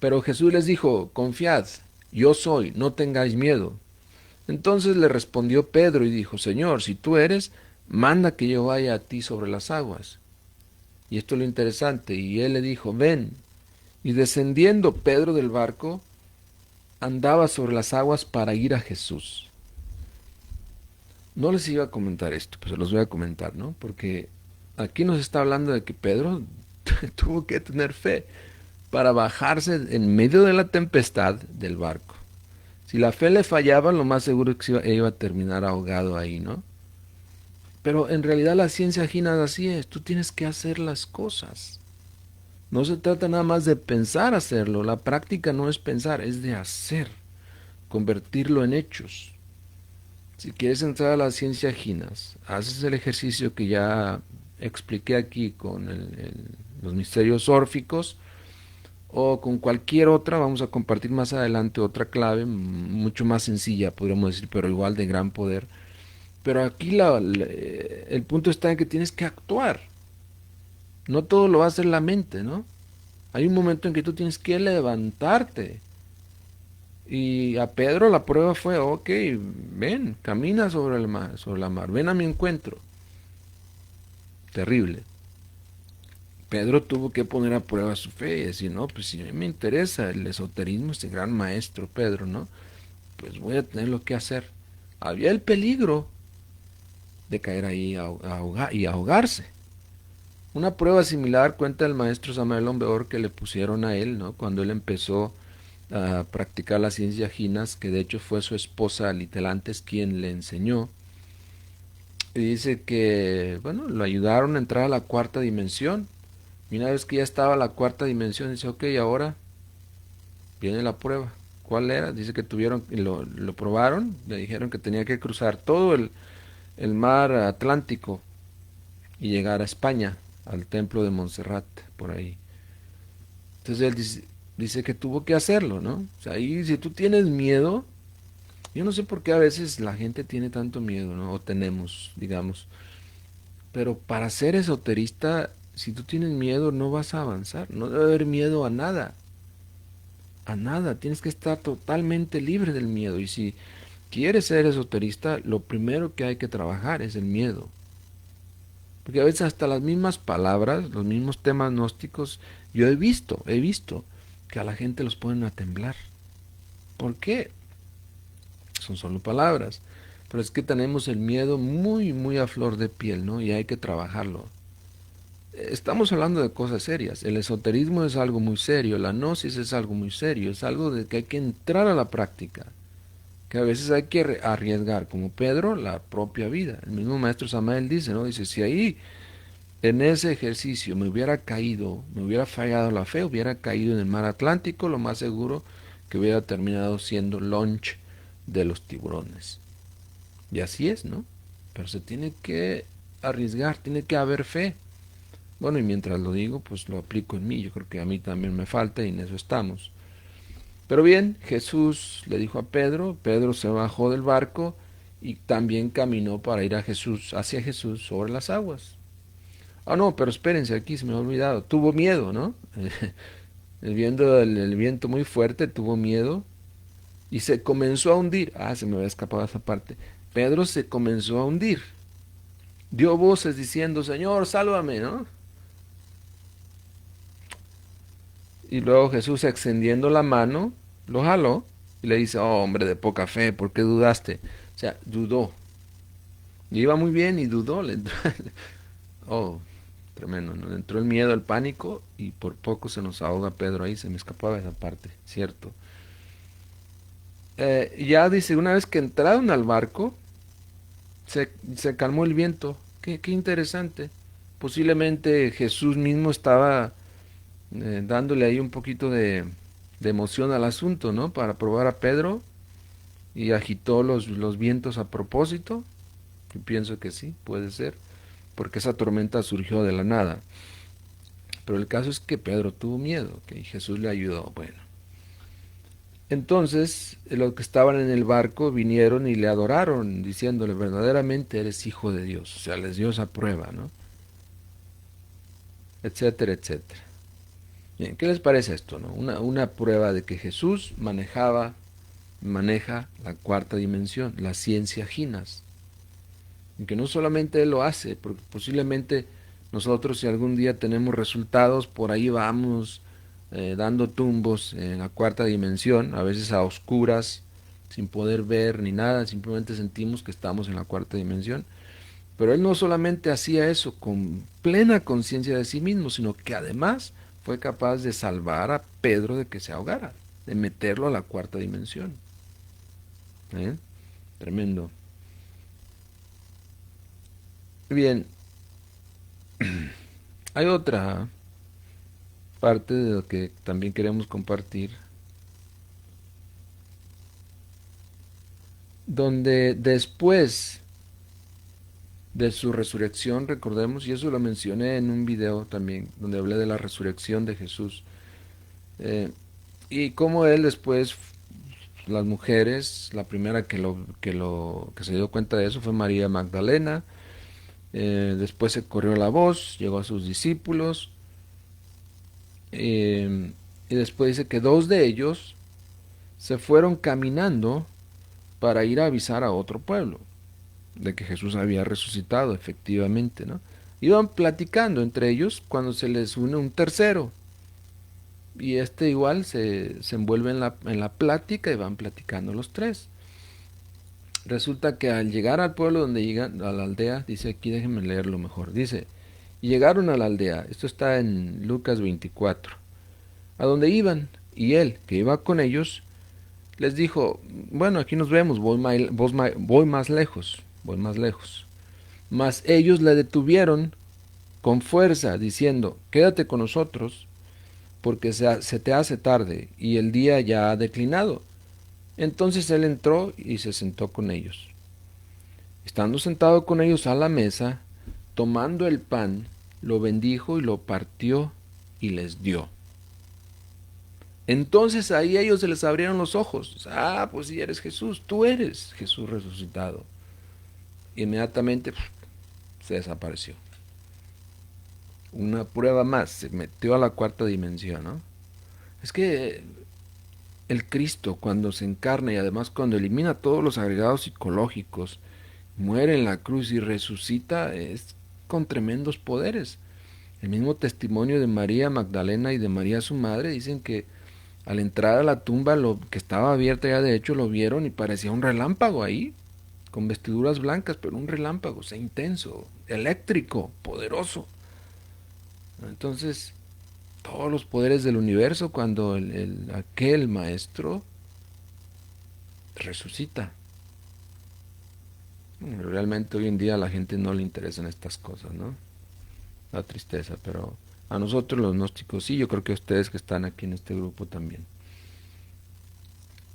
Pero Jesús les dijo, confiad, yo soy, no tengáis miedo. Entonces le respondió Pedro y dijo, Señor, si tú eres, manda que yo vaya a ti sobre las aguas. Y esto es lo interesante, y él le dijo, ven. Y descendiendo Pedro del barco, andaba sobre las aguas para ir a Jesús. No les iba a comentar esto, pues se los voy a comentar, ¿no? Porque aquí nos está hablando de que Pedro tuvo que tener fe para bajarse en medio de la tempestad del barco. Si la fe le fallaba, lo más seguro es que iba a terminar ahogado ahí, ¿no? Pero en realidad la ciencia gina así es, tú tienes que hacer las cosas. No se trata nada más de pensar hacerlo, la práctica no es pensar, es de hacer, convertirlo en hechos. Si quieres entrar a las ciencias ginas, haces el ejercicio que ya expliqué aquí con los misterios órficos o con cualquier otra, vamos a compartir más adelante otra clave mucho más sencilla, podríamos decir, pero igual de gran poder. Pero aquí el punto está en que tienes que actuar. No todo lo va a hacer la mente, ¿no? Hay un momento en que tú tienes que levantarte. Y a Pedro la prueba fue, ok, ven, camina sobre el mar, sobre la mar, ven a mi encuentro. Terrible. Pedro tuvo que poner a prueba su fe y decir, no, pues si a mí me interesa el esoterismo, este gran maestro Pedro, ¿no? Pues voy a tener lo que hacer. Había el peligro de caer ahí y ahogarse. Una prueba similar cuenta el maestro Samael Aun que le pusieron a él, ¿no? Cuando él empezó a practicar las ciencias ginas, que de hecho fue su esposa Litelantes quien le enseñó. Y dice que, bueno, lo ayudaron a entrar a la cuarta dimensión. Y una vez que ya estaba en la cuarta dimensión, dice, ok, ahora viene la prueba. ¿Cuál era? Dice que tuvieron, lo probaron, le dijeron que tenía que cruzar todo el mar Atlántico y llegar a España, al templo de Montserrat, por ahí. Entonces él dice que tuvo que hacerlo, ¿no? O sea, ahí si tú tienes miedo, yo no sé por qué a veces la gente tiene tanto miedo, ¿no? O tenemos, digamos. Pero para ser esoterista, si tú tienes miedo, no vas a avanzar. No debe haber miedo a nada. A nada. Tienes que estar totalmente libre del miedo. Y si quieres ser esoterista, lo primero que hay que trabajar es el miedo. Porque a veces hasta las mismas palabras, los mismos temas gnósticos, yo he visto que a la gente los ponen a temblar. ¿Por qué? Son solo palabras. Pero es que tenemos el miedo muy, muy a flor de piel, ¿no? Y hay que trabajarlo. Estamos hablando de cosas serias. El esoterismo es algo muy serio, la gnosis es algo muy serio, es algo de que hay que entrar a la práctica, que a veces hay que arriesgar, como Pedro, la propia vida. El mismo maestro Samael dice, ¿no? Dice, si ahí en ese ejercicio me hubiera caído, me hubiera fallado la fe, hubiera caído en el mar Atlántico, lo más seguro que hubiera terminado siendo lunch de los tiburones. Y así es, ¿no? Pero se tiene que arriesgar, tiene que haber fe. Bueno, y mientras lo digo, pues lo aplico en mí. Yo creo que a mí también me falta y en eso estamos. Pero bien, Jesús le dijo a Pedro, Pedro se bajó del barco y también caminó para ir a Jesús, hacia Jesús sobre las aguas. Ah, no, pero espérense, aquí se me ha olvidado. Tuvo miedo, ¿no? El viento muy fuerte, tuvo miedo y se comenzó a hundir. Ah, se me había escapado esa parte. Pedro se comenzó a hundir. Dio voces diciendo, Señor, sálvame, ¿no? Y luego Jesús, extendiendo la mano, lo jaló y le dice, oh, hombre de poca fe, ¿por qué dudaste? O sea, dudó. Y iba muy bien y dudó. Oh, tremendo, ¿no? Le entró el miedo, el pánico y por poco se nos ahoga Pedro ahí, se me escapaba esa parte, cierto. Ya dice, una vez que entraron al barco, se calmó el viento. Qué interesante. Posiblemente Jesús mismo estaba dándole ahí un poquito de emoción al asunto, ¿no? Para probar a Pedro y agitó los vientos a propósito. Yo pienso que sí, puede ser. porque esa tormenta surgió de la nada. Pero el caso es que Pedro tuvo miedo, que Jesús le ayudó. Bueno, entonces los que estaban en el barco vinieron y le adoraron, diciéndole, verdaderamente eres hijo de Dios. O sea, les dio esa prueba, ¿no? Etcétera, etcétera. Bien, ¿qué les parece esto, no? Una prueba de que Jesús maneja la cuarta dimensión, la ciencia ginas. Y que no solamente Él lo hace, porque posiblemente nosotros si algún día tenemos resultados, por ahí vamos dando tumbos en la cuarta dimensión, a veces a oscuras, sin poder ver ni nada, simplemente sentimos que estamos en la cuarta dimensión. Pero Él no solamente hacía eso con plena conciencia de sí mismo, sino que además fue capaz de salvar a Pedro de que se ahogara, de meterlo a la cuarta dimensión. ¿Eh? Tremendo. Bien, hay otra parte de lo que también queremos compartir, donde después de su resurrección, recordemos, y eso lo mencioné en un video también, donde hablé de la resurrección de Jesús, eh, y cómo él después, las mujeres, la primera que se dio cuenta de eso fue María Magdalena, después se corrió la voz, llegó a sus discípulos, y después dice que dos de ellos se fueron caminando para ir a avisar a otro pueblo de que Jesús había resucitado efectivamente, ¿no? Iban platicando entre ellos cuando se les une un tercero y este igual se envuelve en la plática y van platicando los tres. Resulta que al llegar al pueblo donde llegan, a la aldea, dice aquí, déjenme leerlo mejor, dice, y llegaron a la aldea, esto está en Lucas 24, a donde iban, y él, que iba con ellos, les dijo, bueno, aquí nos vemos, voy más lejos, voy más lejos. Mas ellos le detuvieron con fuerza, diciendo, quédate con nosotros, porque se te hace tarde y el día ya ha declinado. Entonces él entró y se sentó con ellos. Estando sentado con ellos a la mesa, tomando el pan, lo bendijo y lo partió y les dio. Entonces ahí ellos se les abrieron los ojos. Ah, pues si eres Jesús, tú eres Jesús resucitado. Inmediatamente se desapareció. Una prueba más, se metió a la cuarta dimensión, ¿no? Es que el Cristo cuando se encarna y además cuando elimina todos los agregados psicológicos, muere en la cruz y resucita, es con tremendos poderes. El mismo testimonio de María Magdalena y de María su madre dicen que al entrar a la tumba, lo que estaba abierta ya de hecho lo vieron y parecía un relámpago ahí, con vestiduras blancas, pero un relámpago, o sea, intenso, eléctrico, poderoso. Entonces, todos los poderes del universo cuando aquel maestro resucita. Realmente hoy en día a la gente no le interesan estas cosas, ¿no? La tristeza, pero a nosotros los gnósticos sí, yo creo que a ustedes que están aquí en este grupo también.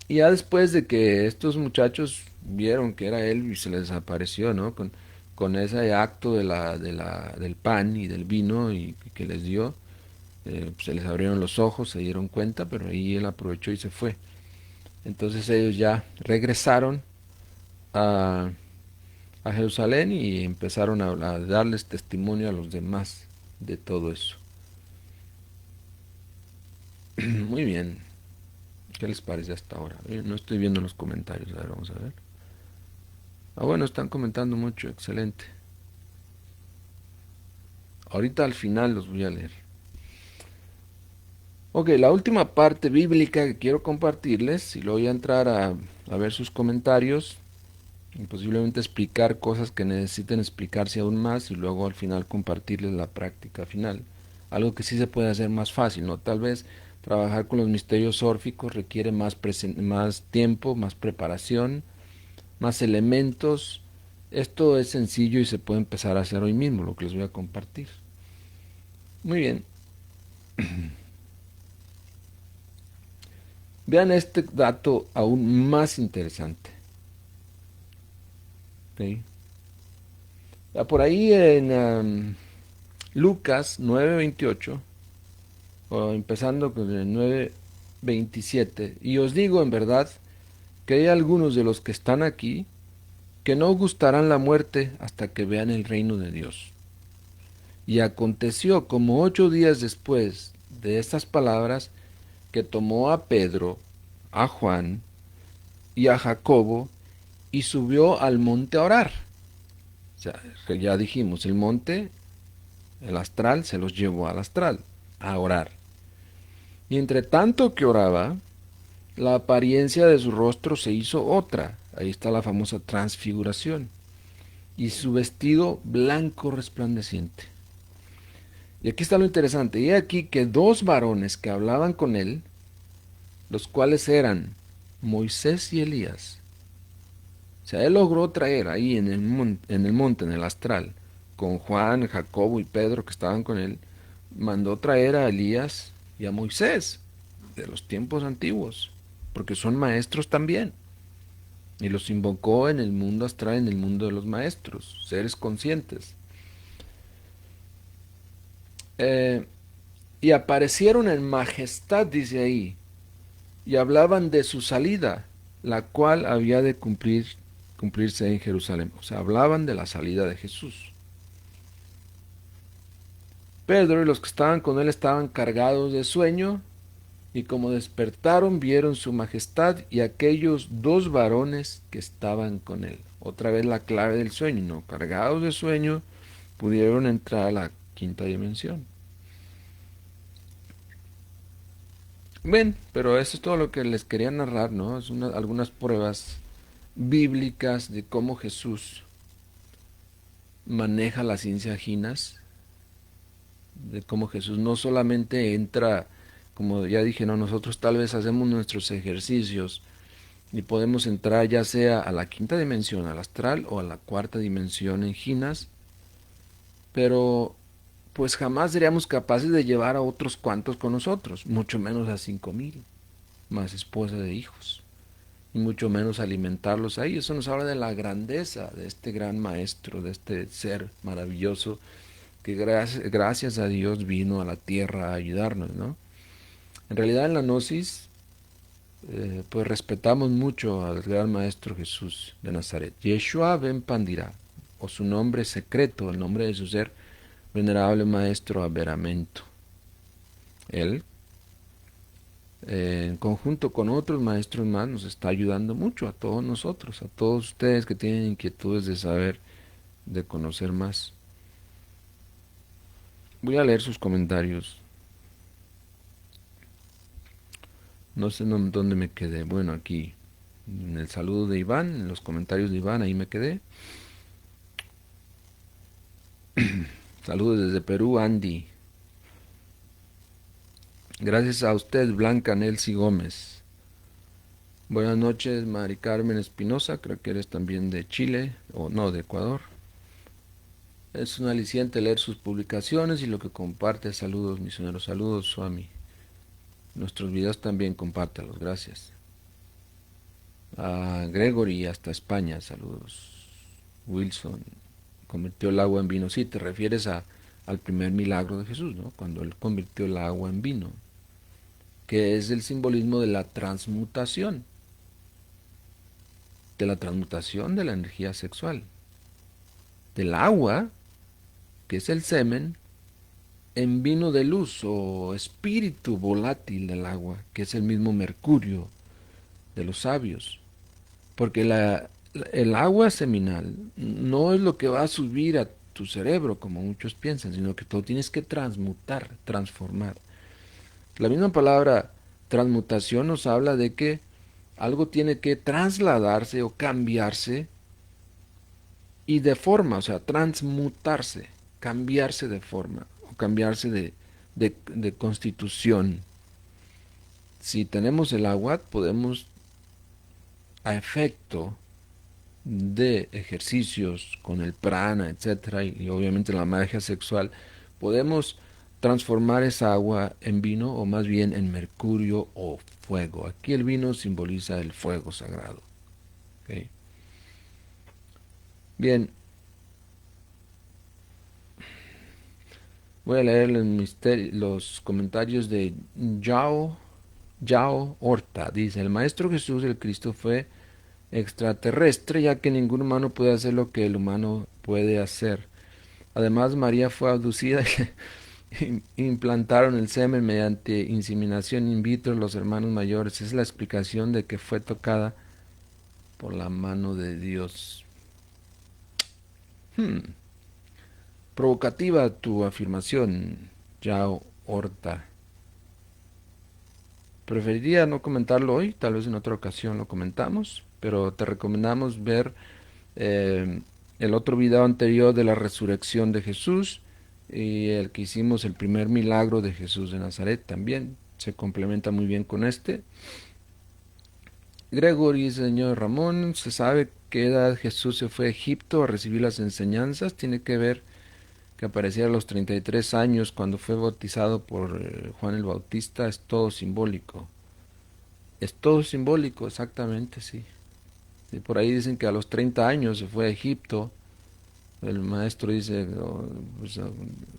Y ya después de que estos muchachos vieron que era él y se les desapareció, ¿no? Con ese acto del pan y del vino y que les dio, se les abrieron los ojos, se dieron cuenta, pero ahí él aprovechó y se fue. Entonces ellos ya regresaron a, a Jerusalén y empezaron a darles testimonio a los demás de todo eso. Muy bien. ¿Qué les parece hasta ahora? No estoy viendo los comentarios. A ver, vamos a ver. Ah, bueno, están comentando mucho. Excelente. Ahorita al final los voy a leer. Ok, la última parte bíblica que quiero compartirles, y luego voy a entrar a ver sus comentarios y posiblemente explicar cosas que necesiten explicarse aún más y luego al final compartirles la práctica final. Algo que sí se puede hacer más fácil, ¿no? Tal vez trabajar con los misterios órficos requiere más tiempo, más preparación, más elementos. Esto es sencillo y se puede empezar a hacer hoy mismo, lo que les voy a compartir. Muy bien. Vean este dato aún más interesante. ¿Sí? Por ahí en Lucas 9:28, o empezando con el 9:27, y os digo en verdad que hay algunos de los que están aquí que no gustarán la muerte hasta que vean el reino de Dios. Y aconteció como 8 días después de estas palabras que tomó a Pedro, a Juan y a Jacobo y subió al monte a orar. O sea, que ya dijimos, el monte, el astral, se los llevó al astral a orar. Y entre tanto que oraba, la apariencia de su rostro se hizo otra. Ahí está la famosa transfiguración. Y su vestido blanco resplandeciente. Y aquí está lo interesante. Y aquí que dos varones que hablaban con él, los cuales eran Moisés y Elías. O sea, él logró traer ahí en el monte, en el astral, con Juan, Jacobo y Pedro que estaban con él, mandó traer a Elías y a Moisés de los tiempos antiguos, porque son maestros también. Y los invocó en el mundo astral, en el mundo de los maestros, seres conscientes. Eh, y aparecieron en majestad, dice ahí, y hablaban de su salida, la cual había de cumplirse en Jerusalén. O sea, hablaban de la salida de Jesús. Pedro y los que estaban con él estaban cargados de sueño, y como despertaron vieron su majestad y aquellos dos varones que estaban con él. Otra vez la clave del sueño, ¿no? Cargados de sueño, pudieron entrar a la quinta dimensión. Ven, pero eso es todo lo que les quería narrar, ¿no? Es algunas pruebas bíblicas de cómo Jesús maneja la ciencia ginas, de cómo Jesús no solamente entra, como ya dije, no, nosotros tal vez hacemos nuestros ejercicios y podemos entrar ya sea a la quinta dimensión, al astral, o a la cuarta dimensión en ginas, pero pues jamás seríamos capaces de llevar a otros cuantos con nosotros, mucho menos a 5,000, más esposa de hijos, y mucho menos alimentarlos ahí. Eso nos habla de la grandeza de este gran maestro, de este ser maravilloso que gracias a Dios vino a la tierra a ayudarnos, ¿no? En realidad en la Gnosis, pues respetamos mucho al gran maestro Jesús de Nazaret, Yeshua ben Pandira, o su nombre secreto, el nombre de su ser, venerable maestro Aberamento. Él, en conjunto con otros maestros más, nos está ayudando mucho a todos nosotros, a todos ustedes que tienen inquietudes de saber, de conocer más. Voy a leer sus comentarios. No sé dónde me quedé. Bueno, aquí, en el saludo de Iván, en los comentarios de Iván, ahí me quedé. Saludos desde Perú, Andy. Gracias a usted, Blanca Nelsi Gómez. Buenas noches, Mari Carmen Espinosa, creo que eres también de Chile, o no, de Ecuador. Es un aliciente leer sus publicaciones y lo que comparte. Saludos, misioneros, saludos, Swami. Nuestros videos también compártalos, gracias. A Gregory hasta España, saludos. Wilson, convirtió el agua en vino. Sí, te refieres al primer milagro de Jesús, ¿no? Cuando él convirtió el agua en vino, que es el simbolismo de la transmutación de la energía sexual, del agua, que es el semen, en vino de luz o espíritu volátil del agua, que es el mismo mercurio de los sabios. Porque el agua seminal no es lo que va a subir a tu cerebro, como muchos piensan, sino que tú tienes que transmutar, transformar. La misma palabra transmutación nos habla de que algo tiene que trasladarse o cambiarse y de forma, o sea, transmutarse, cambiarse de forma o cambiarse de constitución. Si tenemos el agua, podemos, a efecto de ejercicios con el prana, etcétera, y obviamente la magia sexual, podemos transformar esa agua en vino, o más bien en mercurio o fuego. Aquí el vino simboliza el fuego sagrado. ¿Ok? Bien, Voy a leer los comentarios de Yao Horta. Dice, el Maestro Jesús, el Cristo, fue extraterrestre, ya que ningún humano puede hacer lo que el humano puede hacer. Además, María fue abducida y implantaron el semen mediante inseminación in vitro los hermanos mayores. Esa es la explicación de que fue tocada por la mano de Dios. Hmm. Provocativa tu afirmación, Yao Horta. Preferiría no comentarlo hoy, tal vez en otra ocasión lo comentamos, pero te recomendamos ver eh, el otro video anterior de la resurrección de Jesús y el que hicimos el primer milagro de Jesús de Nazaret también. Se complementa muy bien con este. Gregory, señor Ramón, ¿se sabe qué edad Jesús se fue a Egipto a recibir las enseñanzas? Tiene que ver que aparecía a los 33 años cuando fue bautizado por Juan el Bautista. Es todo simbólico. Es todo simbólico, exactamente, sí. Y por ahí dicen que a los 30 años se fue a Egipto. El maestro dice, pues,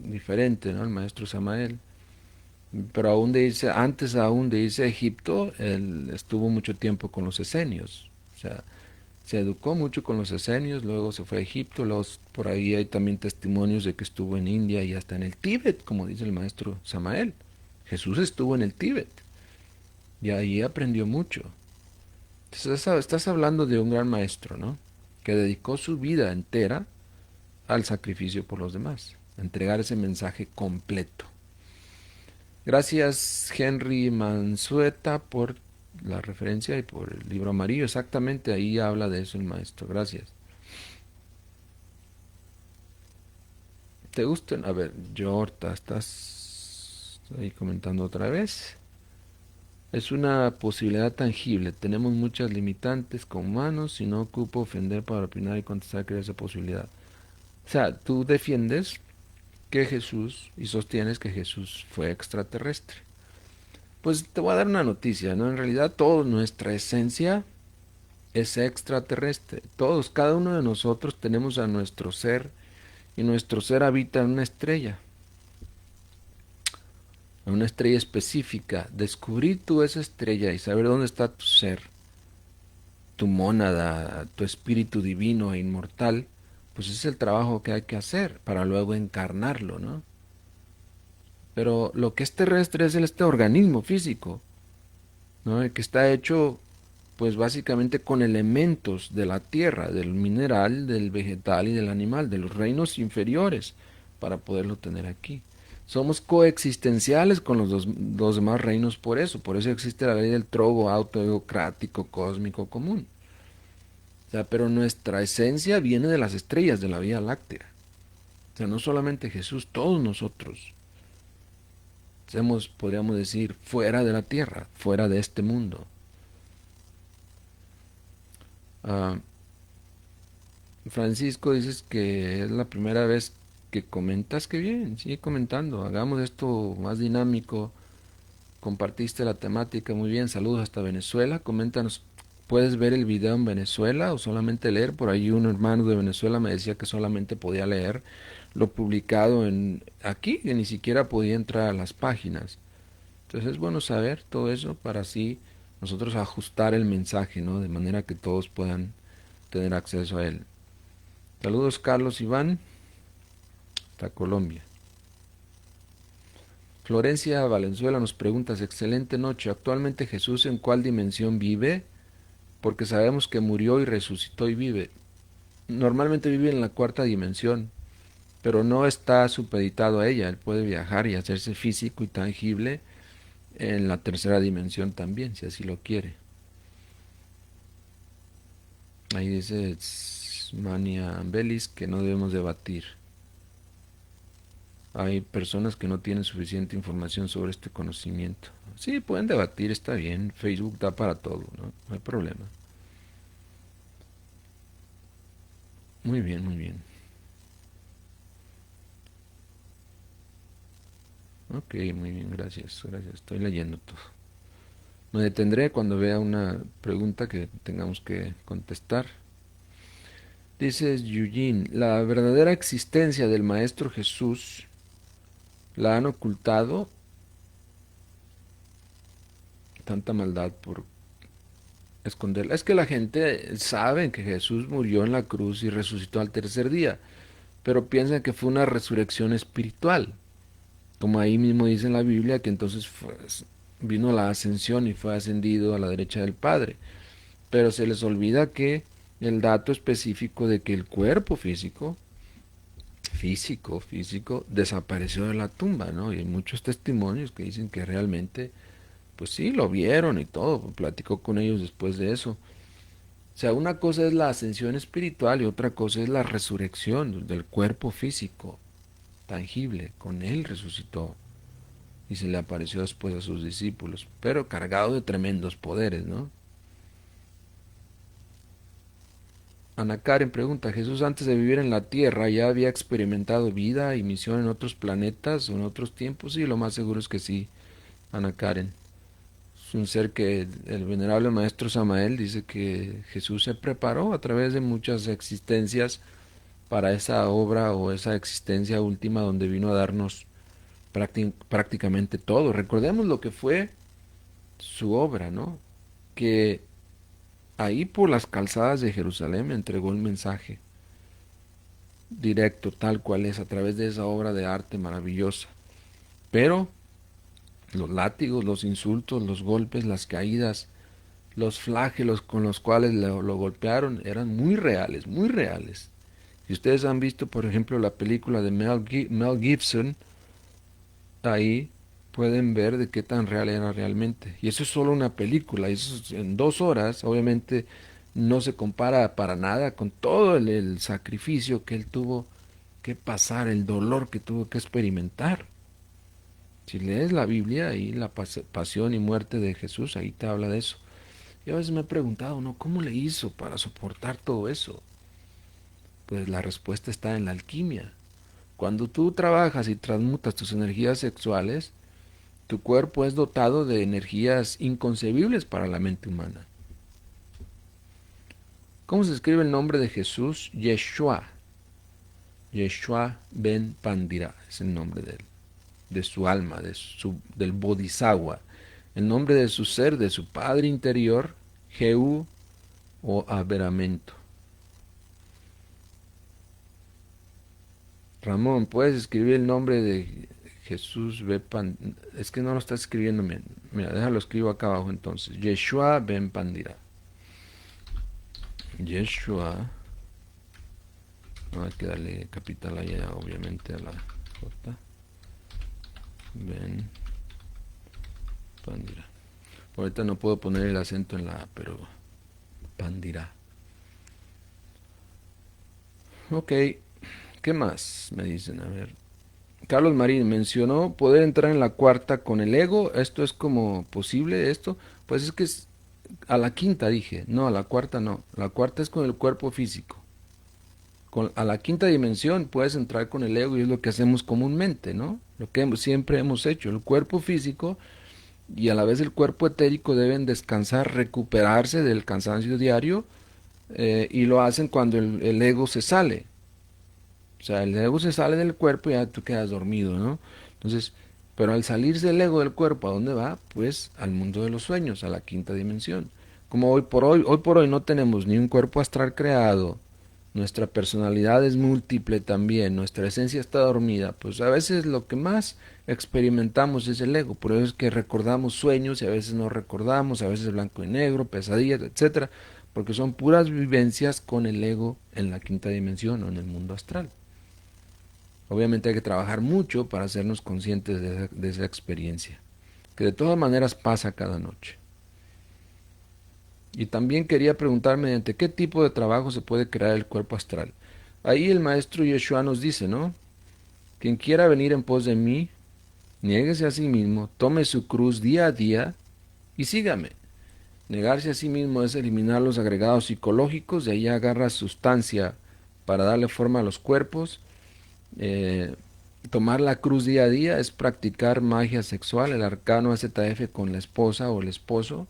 diferente, ¿no? El maestro Samael. Pero aún de irse, antes aún de irse a Egipto, él estuvo mucho tiempo con los esenios. O sea, se educó mucho con los esenios, luego se fue a Egipto, luego por ahí hay también testimonios de que estuvo en India y hasta en el Tíbet, como dice el maestro Samael. Jesús estuvo en el Tíbet y ahí aprendió mucho. Entonces, estás hablando de un gran maestro, ¿no? Que dedicó su vida entera al sacrificio por los demás, a entregar ese mensaje completo. Gracias, Henry Mansueta, por la referencia y por el libro amarillo. Exactamente ahí habla de eso el maestro. Gracias. ¿Te gustan? A ver, Yorta, estás ahí comentando otra vez. Es una posibilidad tangible. Tenemos muchas limitantes como humanos y no ocupo ofender para opinar y contestar que esa posibilidad. O sea, tú defiendes que Jesús y sostienes que Jesús fue extraterrestre. Pues te voy a dar una noticia, ¿no? En realidad toda nuestra esencia es extraterrestre. Todos, cada uno de nosotros tenemos a nuestro ser y nuestro ser habita en una estrella específica. Descubrir tú esa estrella y saber dónde está tu ser, tu mónada, tu espíritu divino e inmortal, pues es el trabajo que hay que hacer para luego encarnarlo, ¿no? Pero lo que es terrestre es este organismo físico, ¿no? El que está hecho, pues básicamente con elementos de la tierra, del mineral, del vegetal y del animal, de los reinos inferiores, para poderlo tener aquí. Somos coexistenciales con los demás reinos por eso existe la ley del trogo autoeocrático cósmico común. O sea, pero nuestra esencia viene de las estrellas de la Vía Láctea. O sea, no solamente Jesús, todos nosotros somos, podríamos decir, fuera de la tierra, fuera de este mundo. Ah, Francisco, dices que es la primera vez que comentas, que bien, sigue comentando, hagamos esto más dinámico, compartiste la temática muy bien, saludos hasta Venezuela, coméntanos, ¿puedes ver el video en Venezuela o solamente leer? Por ahí un hermano de Venezuela me decía que solamente podía leer lo publicado en aquí, que ni siquiera podía entrar a las páginas. Entonces es bueno saber todo eso para así nosotros ajustar el mensaje, ¿no? De manera que todos puedan tener acceso a él. Saludos Carlos Iván, hasta Colombia. Florencia Valenzuela nos pregunta, excelente noche, ¿actualmente Jesús en cuál dimensión vive? Porque sabemos que murió y resucitó y vive. Normalmente vive en la cuarta dimensión, pero no está supeditado a ella, él puede viajar y hacerse físico y tangible en la tercera dimensión también, si así lo quiere. Ahí dice Mania Ambelis que no debemos debatir. Hay personas que no tienen suficiente información sobre este conocimiento. Sí, pueden debatir, está bien. Facebook da para todo, ¿no? No hay problema. Muy bien, muy bien. Ok, muy bien, gracias, gracias. Estoy leyendo todo. Me detendré cuando vea una pregunta que tengamos que contestar. Dice Eugene, la verdadera existencia del Maestro Jesús la han ocultado, tanta maldad por esconderla. Es que la gente sabe que Jesús murió en la cruz y resucitó al tercer día, pero piensan que fue una resurrección espiritual, como ahí mismo dice en la Biblia que entonces vino la ascensión y fue ascendido a la derecha del Padre. Pero se les olvida que el dato específico de que el cuerpo físico, desapareció de la tumba, ¿no? Y hay muchos testimonios que dicen que realmente, pues sí, lo vieron y todo, platicó con ellos después de eso. O sea, una cosa es la ascensión espiritual y otra cosa es la resurrección del cuerpo físico, tangible. Con él resucitó y se le apareció después a sus discípulos, pero cargado de tremendos poderes, ¿no? Ana Karen pregunta, ¿Jesús antes de vivir en la Tierra ya había experimentado vida y misión en otros planetas o en otros tiempos? Sí, lo más seguro es que sí, Ana Karen. Es un ser que el venerable maestro Samael dice que Jesús se preparó a través de muchas existencias para esa obra o esa existencia última donde vino a darnos prácticamente todo. Recordemos lo que fue su obra, ¿no? Que ahí por las calzadas de Jerusalén entregó el mensaje directo, tal cual es, a través de esa obra de arte maravillosa. Pero los látigos, los insultos, los golpes, las caídas, los flagelos con los cuales lo golpearon eran muy reales, muy reales. Si ustedes han visto, por ejemplo, la película de Mel Gibson, ahí pueden ver de qué tan real era realmente. Y eso es solo una película, y eso en 2 horas, obviamente no se compara para nada con todo el sacrificio que él tuvo que pasar, el dolor que tuvo que experimentar. Si lees la Biblia, ahí la pasión y muerte de Jesús, ahí te habla de eso. Y a veces me he preguntado, ¿no? ¿Cómo le hizo para soportar todo eso? Pues la respuesta está en la alquimia. Cuando tú trabajas y transmutas tus energías sexuales, tu cuerpo es dotado de energías inconcebibles para la mente humana. ¿Cómo se escribe el nombre de Jesús? Yeshua. Yeshua ben Pandira es el nombre de él, de su alma, del Bodhisattva. El nombre de su ser, de su padre interior, Jehú o Aberamento. Ramón, ¿puedes escribir el nombre de Jesús ben Pandira? Es que no lo está escribiendo bien. Mira, déjalo escribo acá abajo entonces. Yeshua ben Pandira. Yeshua. No hay que darle capital allá, obviamente, a la J. Ben Pandira. Ahorita no puedo poner el acento en la A, pero Pandira. Ok, ¿qué más me dicen? A ver. Carlos Marín mencionó poder entrar en la cuarta con el ego. ¿Esto es como posible esto? Pues es que a la quinta dije, no, a la cuarta no. La cuarta es con el cuerpo físico. A la quinta dimensión puedes entrar con el ego y es lo que hacemos comúnmente, ¿no? Lo que siempre hemos hecho. El cuerpo físico y a la vez el cuerpo etérico deben descansar, recuperarse del cansancio diario y lo hacen cuando el ego se sale. O sea, el ego se sale del cuerpo y ya tú quedas dormido, ¿no? Entonces, pero al salirse el ego del cuerpo, ¿a dónde va? Pues al mundo de los sueños, a la quinta dimensión. Como hoy por hoy no tenemos ni un cuerpo astral creado, nuestra personalidad es múltiple también, nuestra esencia está dormida, pues a veces lo que más experimentamos es el ego, por eso es que recordamos sueños y a veces no recordamos, a veces blanco y negro, pesadillas, etcétera, porque son puras vivencias con el ego en la quinta dimensión o en el mundo astral. Obviamente hay que trabajar mucho para hacernos conscientes de esa experiencia, que de todas maneras pasa cada noche. Y también quería preguntar mediante qué tipo de trabajo se puede crear el cuerpo astral. Ahí el maestro Yeshua nos dice, ¿no? Quien quiera venir en pos de mí, niéguese a sí mismo, tome su cruz día a día y sígame. Negarse a sí mismo es eliminar los agregados psicológicos, de ahí agarra sustancia para darle forma a los cuerpos. Eh, Tomar la cruz día a día es practicar magia sexual, el arcano ZF con la esposa o el esposo.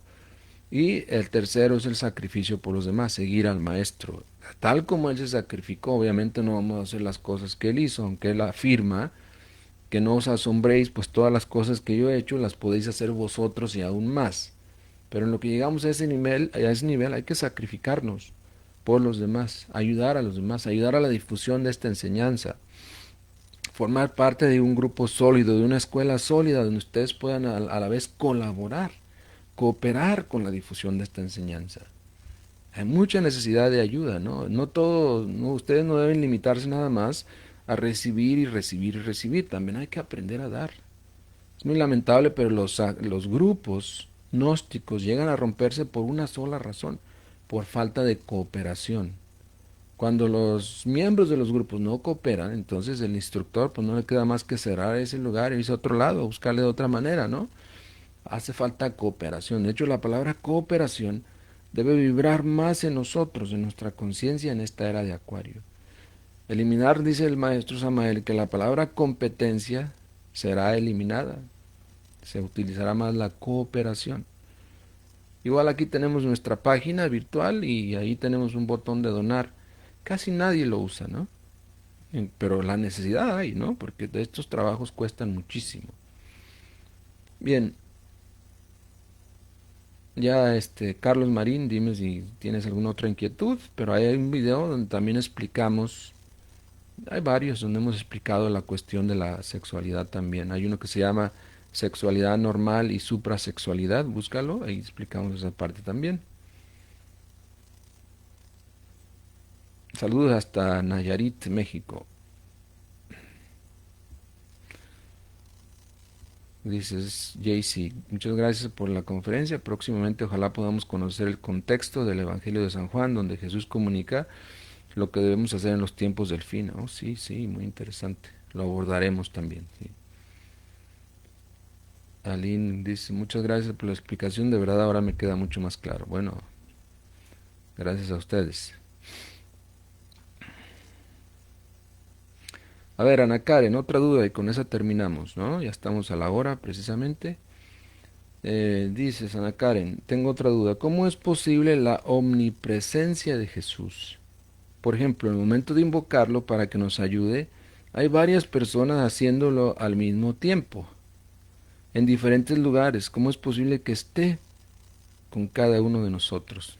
Y el tercero es el sacrificio por los demás, seguir al maestro. Tal como él se sacrificó, obviamente no vamos a hacer las cosas que él hizo, aunque él afirma que no os asombréis, pues todas las cosas que yo he hecho las podéis hacer vosotros y aún más. Pero en lo que llegamos a ese nivel hay que sacrificarnos por los demás, ayudar a los demás, ayudar a la difusión de esta enseñanza, formar parte de un grupo sólido, de una escuela sólida donde ustedes puedan a la vez colaborar, cooperar con la difusión de esta enseñanza. Hay mucha necesidad de ayuda, ¿no? No todo, no, ustedes no deben limitarse nada más a recibir y recibir y recibir, también hay que aprender a dar. Es muy lamentable, pero los grupos gnósticos llegan a romperse por una sola razón, por falta de cooperación. Cuando los miembros de los grupos no cooperan, entonces el instructor pues no le queda más que cerrar ese lugar e irse a otro lado, buscarle de otra manera, ¿no? Hace falta cooperación. De hecho, la palabra cooperación debe vibrar más en nosotros, en nuestra conciencia en esta era de Acuario. Eliminar, dice el maestro Samael, que la palabra competencia será eliminada. Se utilizará más la cooperación. Igual aquí tenemos nuestra página virtual y ahí tenemos un botón de donar. Casi nadie lo usa, ¿no? Pero la necesidad hay, ¿no? Porque de estos trabajos cuestan muchísimo. Bien, ya Carlos Marín, dime si tienes alguna otra inquietud, pero ahí hay un video donde también explicamos, hay varios donde hemos explicado la cuestión de la sexualidad también. Hay uno que se llama sexualidad normal y suprasexualidad, búscalo, ahí explicamos esa parte también. Saludos hasta Nayarit, México. Dices JC, muchas gracias por la conferencia. Próximamente ojalá podamos conocer el contexto del Evangelio de San Juan, donde Jesús comunica lo que debemos hacer en los tiempos del fin. Oh, sí, sí, muy interesante. Lo abordaremos también. Sí. Aline dice, muchas gracias por la explicación, de verdad ahora me queda mucho más claro. Bueno, gracias a ustedes. A ver, Ana Karen, otra duda y con esa terminamos, ¿no? Ya estamos a la hora precisamente. Dice Ana Karen, tengo otra duda. ¿Cómo es posible la omnipresencia de Jesús? Por ejemplo, en el momento de invocarlo para que nos ayude, hay varias personas haciéndolo al mismo tiempo, en diferentes lugares. ¿Cómo es posible que esté con cada uno de nosotros?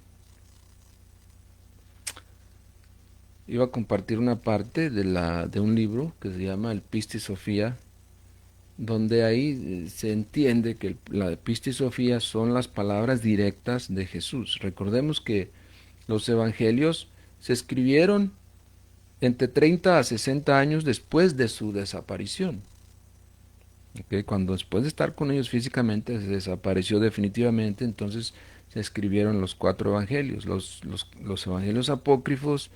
Iba a compartir una parte de un libro que se llama El Pistis Sofía, donde ahí se entiende que la Pistis Sofía son las palabras directas de Jesús. Recordemos que los evangelios se escribieron entre 30 a 60 años después de su desaparición. ¿Okay? Cuando después de estar con ellos físicamente se desapareció definitivamente, entonces se escribieron los 4 evangelios. Los evangelios apócrifos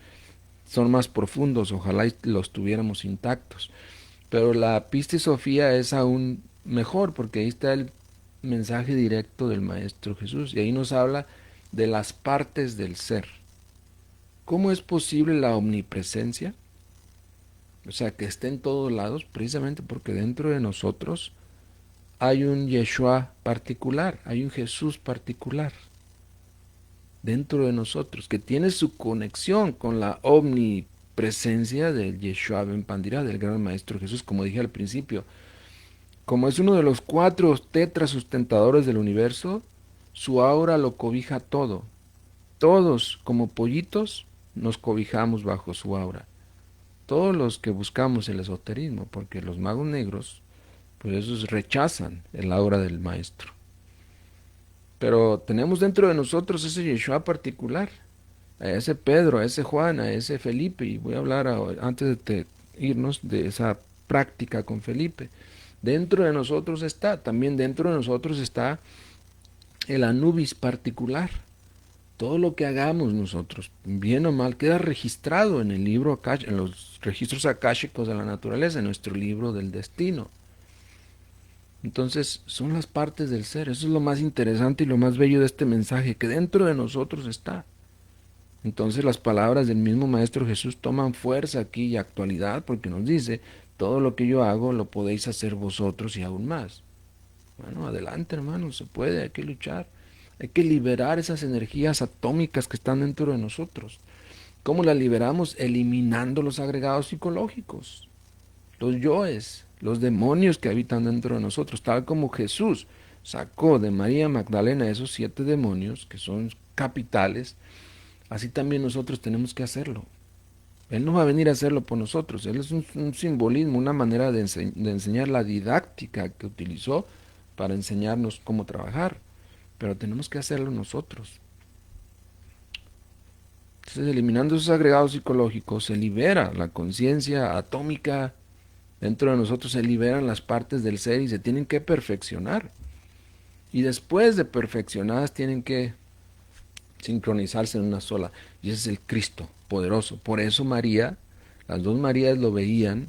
son más profundos, ojalá los tuviéramos intactos. Pero la Pistis Sofía es aún mejor porque ahí está el mensaje directo del Maestro Jesús y ahí nos habla de las partes del ser. ¿Cómo es posible la omnipresencia? O sea, que esté en todos lados, precisamente porque dentro de nosotros hay un Yeshua particular, hay un Jesús particular dentro de nosotros, que tiene su conexión con la omnipresencia del Yeshua Ben Pandira, del gran Maestro Jesús, como dije al principio. Como es uno de los 4 sustentadores del universo, su aura lo cobija todo. Todos, como pollitos, nos cobijamos bajo su aura. Todos los que buscamos el esoterismo, porque los magos negros, pues esos rechazan el aura del maestro. Pero tenemos dentro de nosotros ese Yeshua particular, a ese Pedro, a ese Juan, a ese Felipe, y voy a hablar antes de irnos de esa práctica con Felipe. Dentro de nosotros está, también dentro de nosotros está el Anubis particular. Todo lo que hagamos nosotros, bien o mal, queda registrado en el libro, en los registros akáshicos de la naturaleza, en nuestro libro del destino. Entonces, son las partes del ser. Eso es lo más interesante y lo más bello de este mensaje, que dentro de nosotros está. Entonces, las palabras del mismo Maestro Jesús toman fuerza aquí y actualidad, porque nos dice, todo lo que yo hago lo podéis hacer vosotros y aún más. Bueno, adelante, hermanos, se puede, hay que luchar. Hay que liberar esas energías atómicas que están dentro de nosotros. ¿Cómo las liberamos? Eliminando los agregados psicológicos. los yoes, los demonios que habitan dentro de nosotros, tal como Jesús sacó de María Magdalena esos 7 demonios, que son capitales, así también nosotros tenemos que hacerlo. Él no va a venir a hacerlo por nosotros, Él es un simbolismo, una manera de enseñar la didáctica que utilizó para enseñarnos cómo trabajar, pero tenemos que hacerlo nosotros. Entonces, eliminando esos agregados psicológicos, se libera la conciencia atómica dentro de nosotros, se liberan las partes del ser y se tienen que perfeccionar. Y después de perfeccionadas tienen que sincronizarse en una sola. Y ese es el Cristo poderoso. Por eso María, las dos Marías lo veían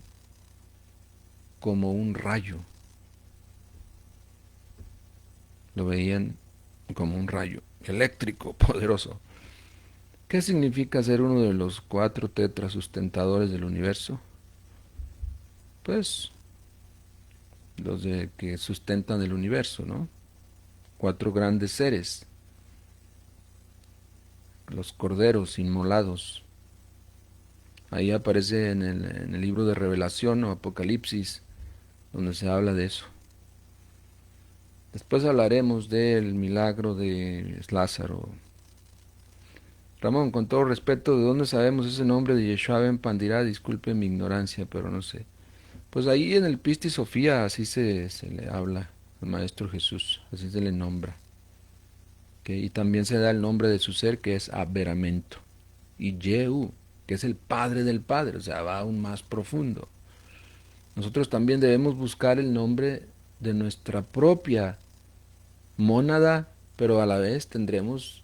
como un rayo. Lo veían como un rayo eléctrico, poderoso. ¿Qué significa ser uno de los 4 tetras sustentadores del universo? Pues los de que sustentan el universo, ¿no? 4 grandes seres, los corderos inmolados. Ahí aparece en el libro de Revelación o Apocalipsis, donde se habla de eso. Después hablaremos del milagro de Lázaro. Ramón, con todo respeto, ¿de dónde sabemos ese nombre de Yeshua ben Pandirá? Disculpe mi ignorancia, pero no sé. Pues ahí en el Pisti Sofía así se le habla al Maestro Jesús, así se le nombra. Y también se da el nombre de su ser, que es Aberamento. Y Yehu, que es el Padre del Padre, o sea, va aún más profundo. Nosotros también debemos buscar el nombre de nuestra propia mónada, pero a la vez tendremos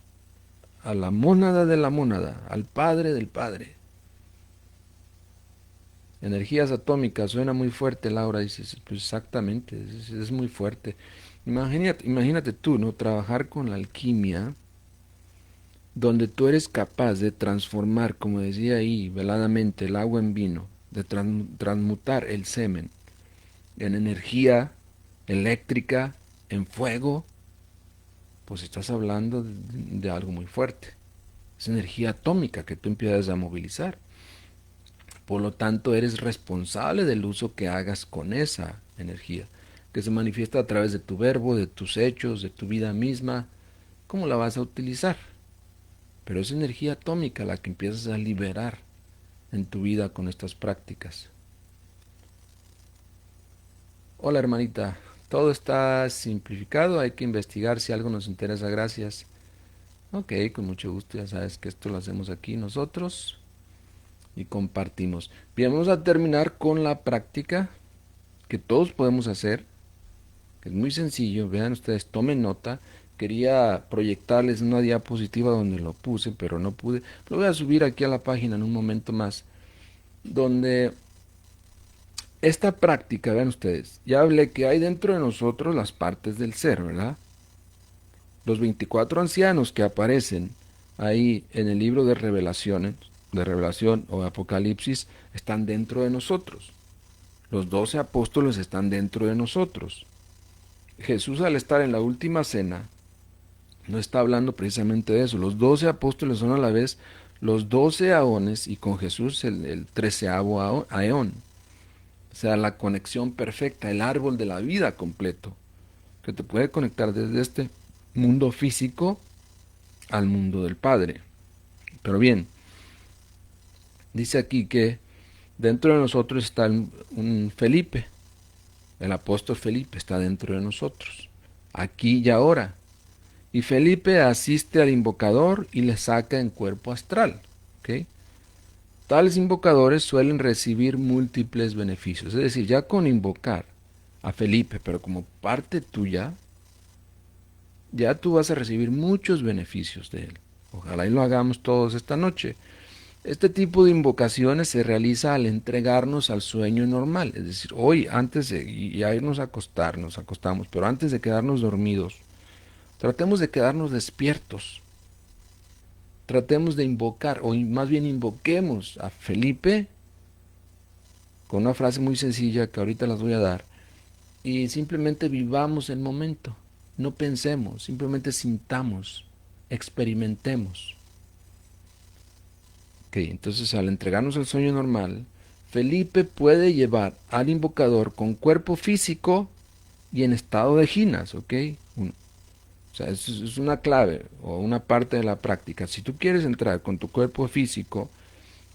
a la mónada de la mónada, al Padre del Padre. Energías atómicas, suena muy fuerte, Laura, dices, pues exactamente, es muy fuerte. Imagínate tú, ¿no? Trabajar con la alquimia, donde tú eres capaz de transformar, como decía ahí, veladamente, el agua en vino, de transmutar el semen en energía eléctrica, en fuego, pues estás hablando de algo muy fuerte. Es energía atómica que tú empiezas a movilizar. Por lo tanto, eres responsable del uso que hagas con esa energía, que se manifiesta a través de tu verbo, de tus hechos, de tu vida misma. ¿Cómo la vas a utilizar? Pero es energía atómica la que empiezas a liberar en tu vida con estas prácticas. Hola hermanita, todo está simplificado, hay que investigar si algo nos interesa, gracias. Ok, con mucho gusto, ya sabes que esto lo hacemos aquí nosotros y compartimos. Bien, vamos a terminar con la práctica que todos podemos hacer, que es muy sencillo, vean ustedes, tomen nota. Quería proyectarles una diapositiva donde lo puse, pero no pude. Lo voy a subir aquí a la página en un momento más, donde esta práctica, vean ustedes, ya hablé que hay dentro de nosotros las partes del ser, ¿verdad? Los 24 ancianos que aparecen ahí en el libro de Revelaciones, de Revelación o Apocalipsis, están dentro de nosotros. Los 12 apóstoles están dentro de nosotros. Jesús, al estar en la última cena, no está hablando precisamente de eso. Los 12 apóstoles son a la vez los 12 aones y con Jesús el 13º aeón. O sea, la conexión perfecta, el árbol de la vida completo, que te puede conectar desde este mundo físico al mundo del Padre. Pero bien, dice aquí que dentro de nosotros está un Felipe, el apóstol Felipe está dentro de nosotros, aquí y ahora. Y Felipe asiste al invocador y le saca en cuerpo astral. ¿Ok? Tales invocadores suelen recibir múltiples beneficios. Es decir, ya con invocar a Felipe, pero como parte tuya, ya tú vas a recibir muchos beneficios de él. Ojalá y lo hagamos todos esta noche. Este tipo de invocaciones se realiza al entregarnos al sueño normal. Es decir, hoy antes de irnos a acostar, nos acostamos, pero antes de quedarnos dormidos, tratemos de quedarnos despiertos. Tratemos de invocar, o más bien invoquemos a Felipe con una frase muy sencilla que ahorita las voy a dar, y simplemente vivamos el momento. No pensemos, simplemente sintamos, experimentemos. Ok, entonces al entregarnos al sueño normal, Felipe puede llevar al invocador con cuerpo físico y en estado de ginas, ¿ok? O sea, es una clave o una parte de la práctica. Si tú quieres entrar con tu cuerpo físico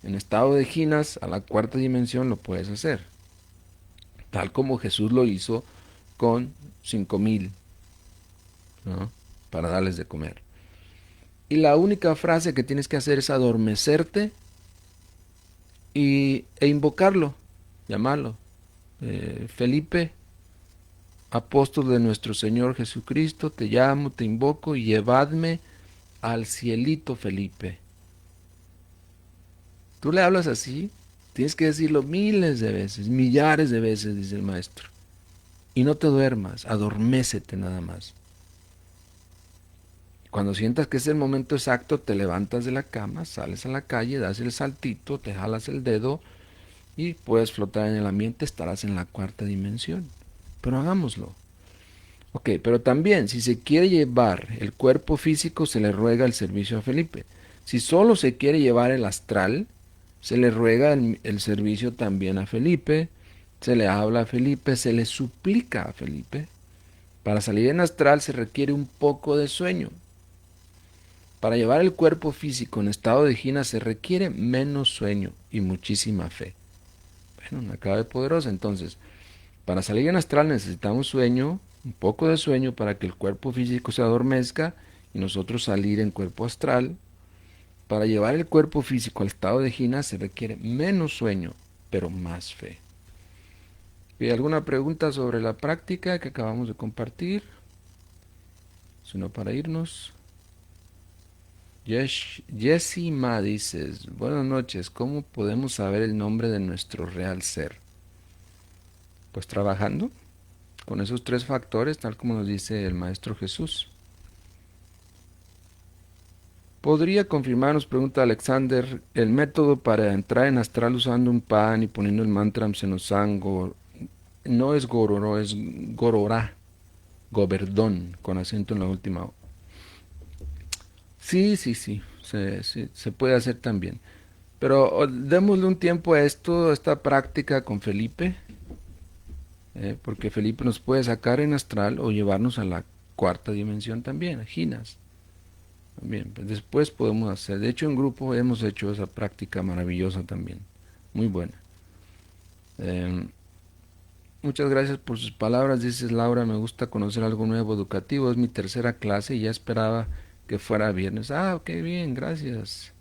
en estado de ginas a la cuarta dimensión, lo puedes hacer. Tal como Jesús lo hizo con 5,000, ¿no? Para darles de comer. Y la única frase que tienes que hacer es adormecerte e invocarlo, llamarlo. Felipe, apóstol de nuestro Señor Jesucristo, te llamo, te invoco y llevadme al cielito, Felipe. Tú le hablas así, tienes que decirlo miles de veces, millares de veces, dice el maestro. Y no te duermas, adormécete nada más. Cuando sientas que es el momento exacto, te levantas de la cama, sales a la calle, das el saltito, te jalas el dedo y puedes flotar en el ambiente, estarás en la cuarta dimensión. Pero hagámoslo. Ok, pero también si se quiere llevar el cuerpo físico, se le ruega el servicio a Felipe. Si solo se quiere llevar el astral, se le ruega el servicio también a Felipe, se le habla a Felipe, se le suplica a Felipe. Para salir en astral se requiere un poco de sueño. Para llevar el cuerpo físico en estado de gina se requiere menos sueño y muchísima fe. Bueno, una clave poderosa. Entonces, para salir en astral necesitamos sueño, un poco de sueño para que el cuerpo físico se adormezca y nosotros salir en cuerpo astral. Para llevar el cuerpo físico al estado de gina se requiere menos sueño, pero más fe. ¿Y alguna pregunta sobre la práctica que acabamos de compartir? Si no, para irnos. Jessy Ma dices, buenas noches, ¿cómo podemos saber el nombre de nuestro real ser? Pues trabajando con esos tres factores, tal como nos dice el Maestro Jesús. ¿Podría confirmar, nos pregunta Alexander, el método para entrar en astral usando un pan y poniendo el mantra Msenosan? No es Gororo, es Gororá, Goberdón, con acento en la última O. Sí, sí, sí, se puede hacer también. Pero démosle un tiempo a esto, a esta práctica con Felipe, porque Felipe nos puede sacar en astral o llevarnos a la cuarta dimensión también, a Ginas. También, pues después podemos hacer. De hecho, en grupo hemos hecho esa práctica maravillosa también. Muy buena. Eh, Muchas gracias por sus palabras, dices Laura, me gusta conocer algo nuevo educativo, es mi tercera clase y ya esperaba que fuera viernes. Ah, ok, bien, gracias.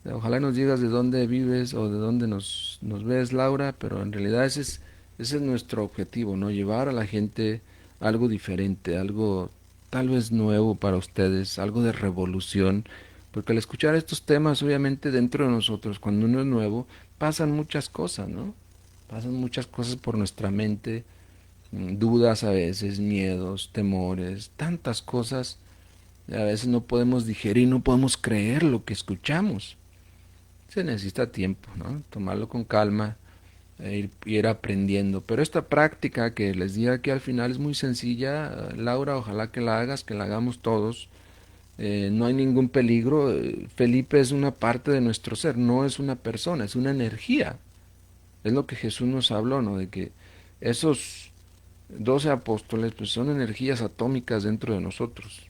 Ojalá nos digas de dónde vives o de dónde nos ves, Laura, pero en realidad ese es nuestro objetivo, ¿no? Llevar a la gente algo diferente, algo tal vez nuevo para ustedes, algo de revolución, porque al escuchar estos temas, obviamente dentro de nosotros, cuando uno es nuevo, pasan muchas cosas, ¿no? Pasan muchas cosas por nuestra mente, dudas a veces, miedos, temores, tantas cosas. A veces no podemos digerir, no podemos creer lo que escuchamos. Se necesita tiempo, ¿no? Tomarlo con calma, ir aprendiendo. Pero esta práctica que les diga que al final es muy sencilla, Laura, ojalá que la hagas, que la hagamos todos. No hay ningún peligro. Felipe es una parte de nuestro ser, no es una persona, es una energía. Es lo que Jesús nos habló, ¿no? De que esos 12 apóstoles pues son energías atómicas dentro de nosotros,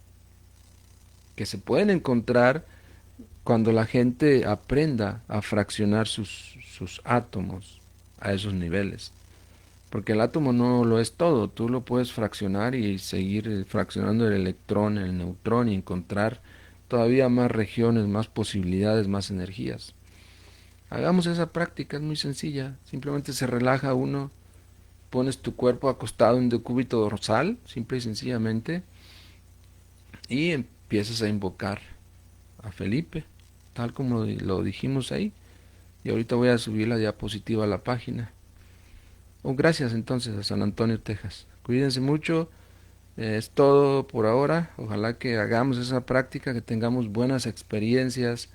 que se pueden encontrar cuando la gente aprenda a fraccionar sus átomos a esos niveles. Porque el átomo no lo es todo, tú lo puedes fraccionar y seguir fraccionando el electrón, el neutrón y encontrar todavía más regiones, más posibilidades, más energías. Hagamos esa práctica, es muy sencilla, simplemente se relaja uno, pones tu cuerpo acostado en decúbito dorsal, simple y sencillamente, y empiezas a invocar a Felipe, tal como lo dijimos ahí. Y ahorita voy a subir la diapositiva a la página. Gracias entonces a San Antonio, Texas. Cuídense mucho. Es todo por ahora. Ojalá que hagamos esa práctica, que tengamos buenas experiencias,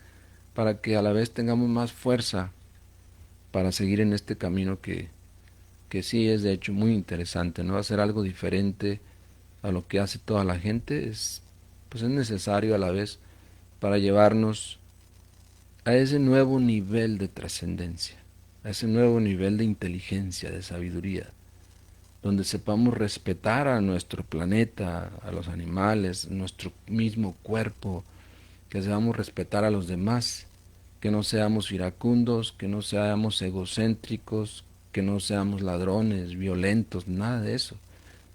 para que a la vez tengamos más fuerza para seguir en este camino que sí es de hecho muy interesante, ¿no? Hacer algo diferente a lo que hace toda la gente pues es necesario a la vez para llevarnos a ese nuevo nivel de trascendencia, a ese nuevo nivel de inteligencia, de sabiduría, donde sepamos respetar a nuestro planeta, a los animales, nuestro mismo cuerpo, que sepamos respetar a los demás, que no seamos iracundos, que no seamos egocéntricos, que no seamos ladrones, violentos, nada de eso,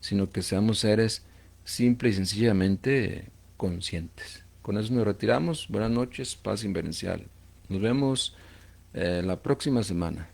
sino que seamos seres simple y sencillamente conscientes. Con eso nos retiramos. Buenas noches, paz inverencial. Nos vemos la próxima semana.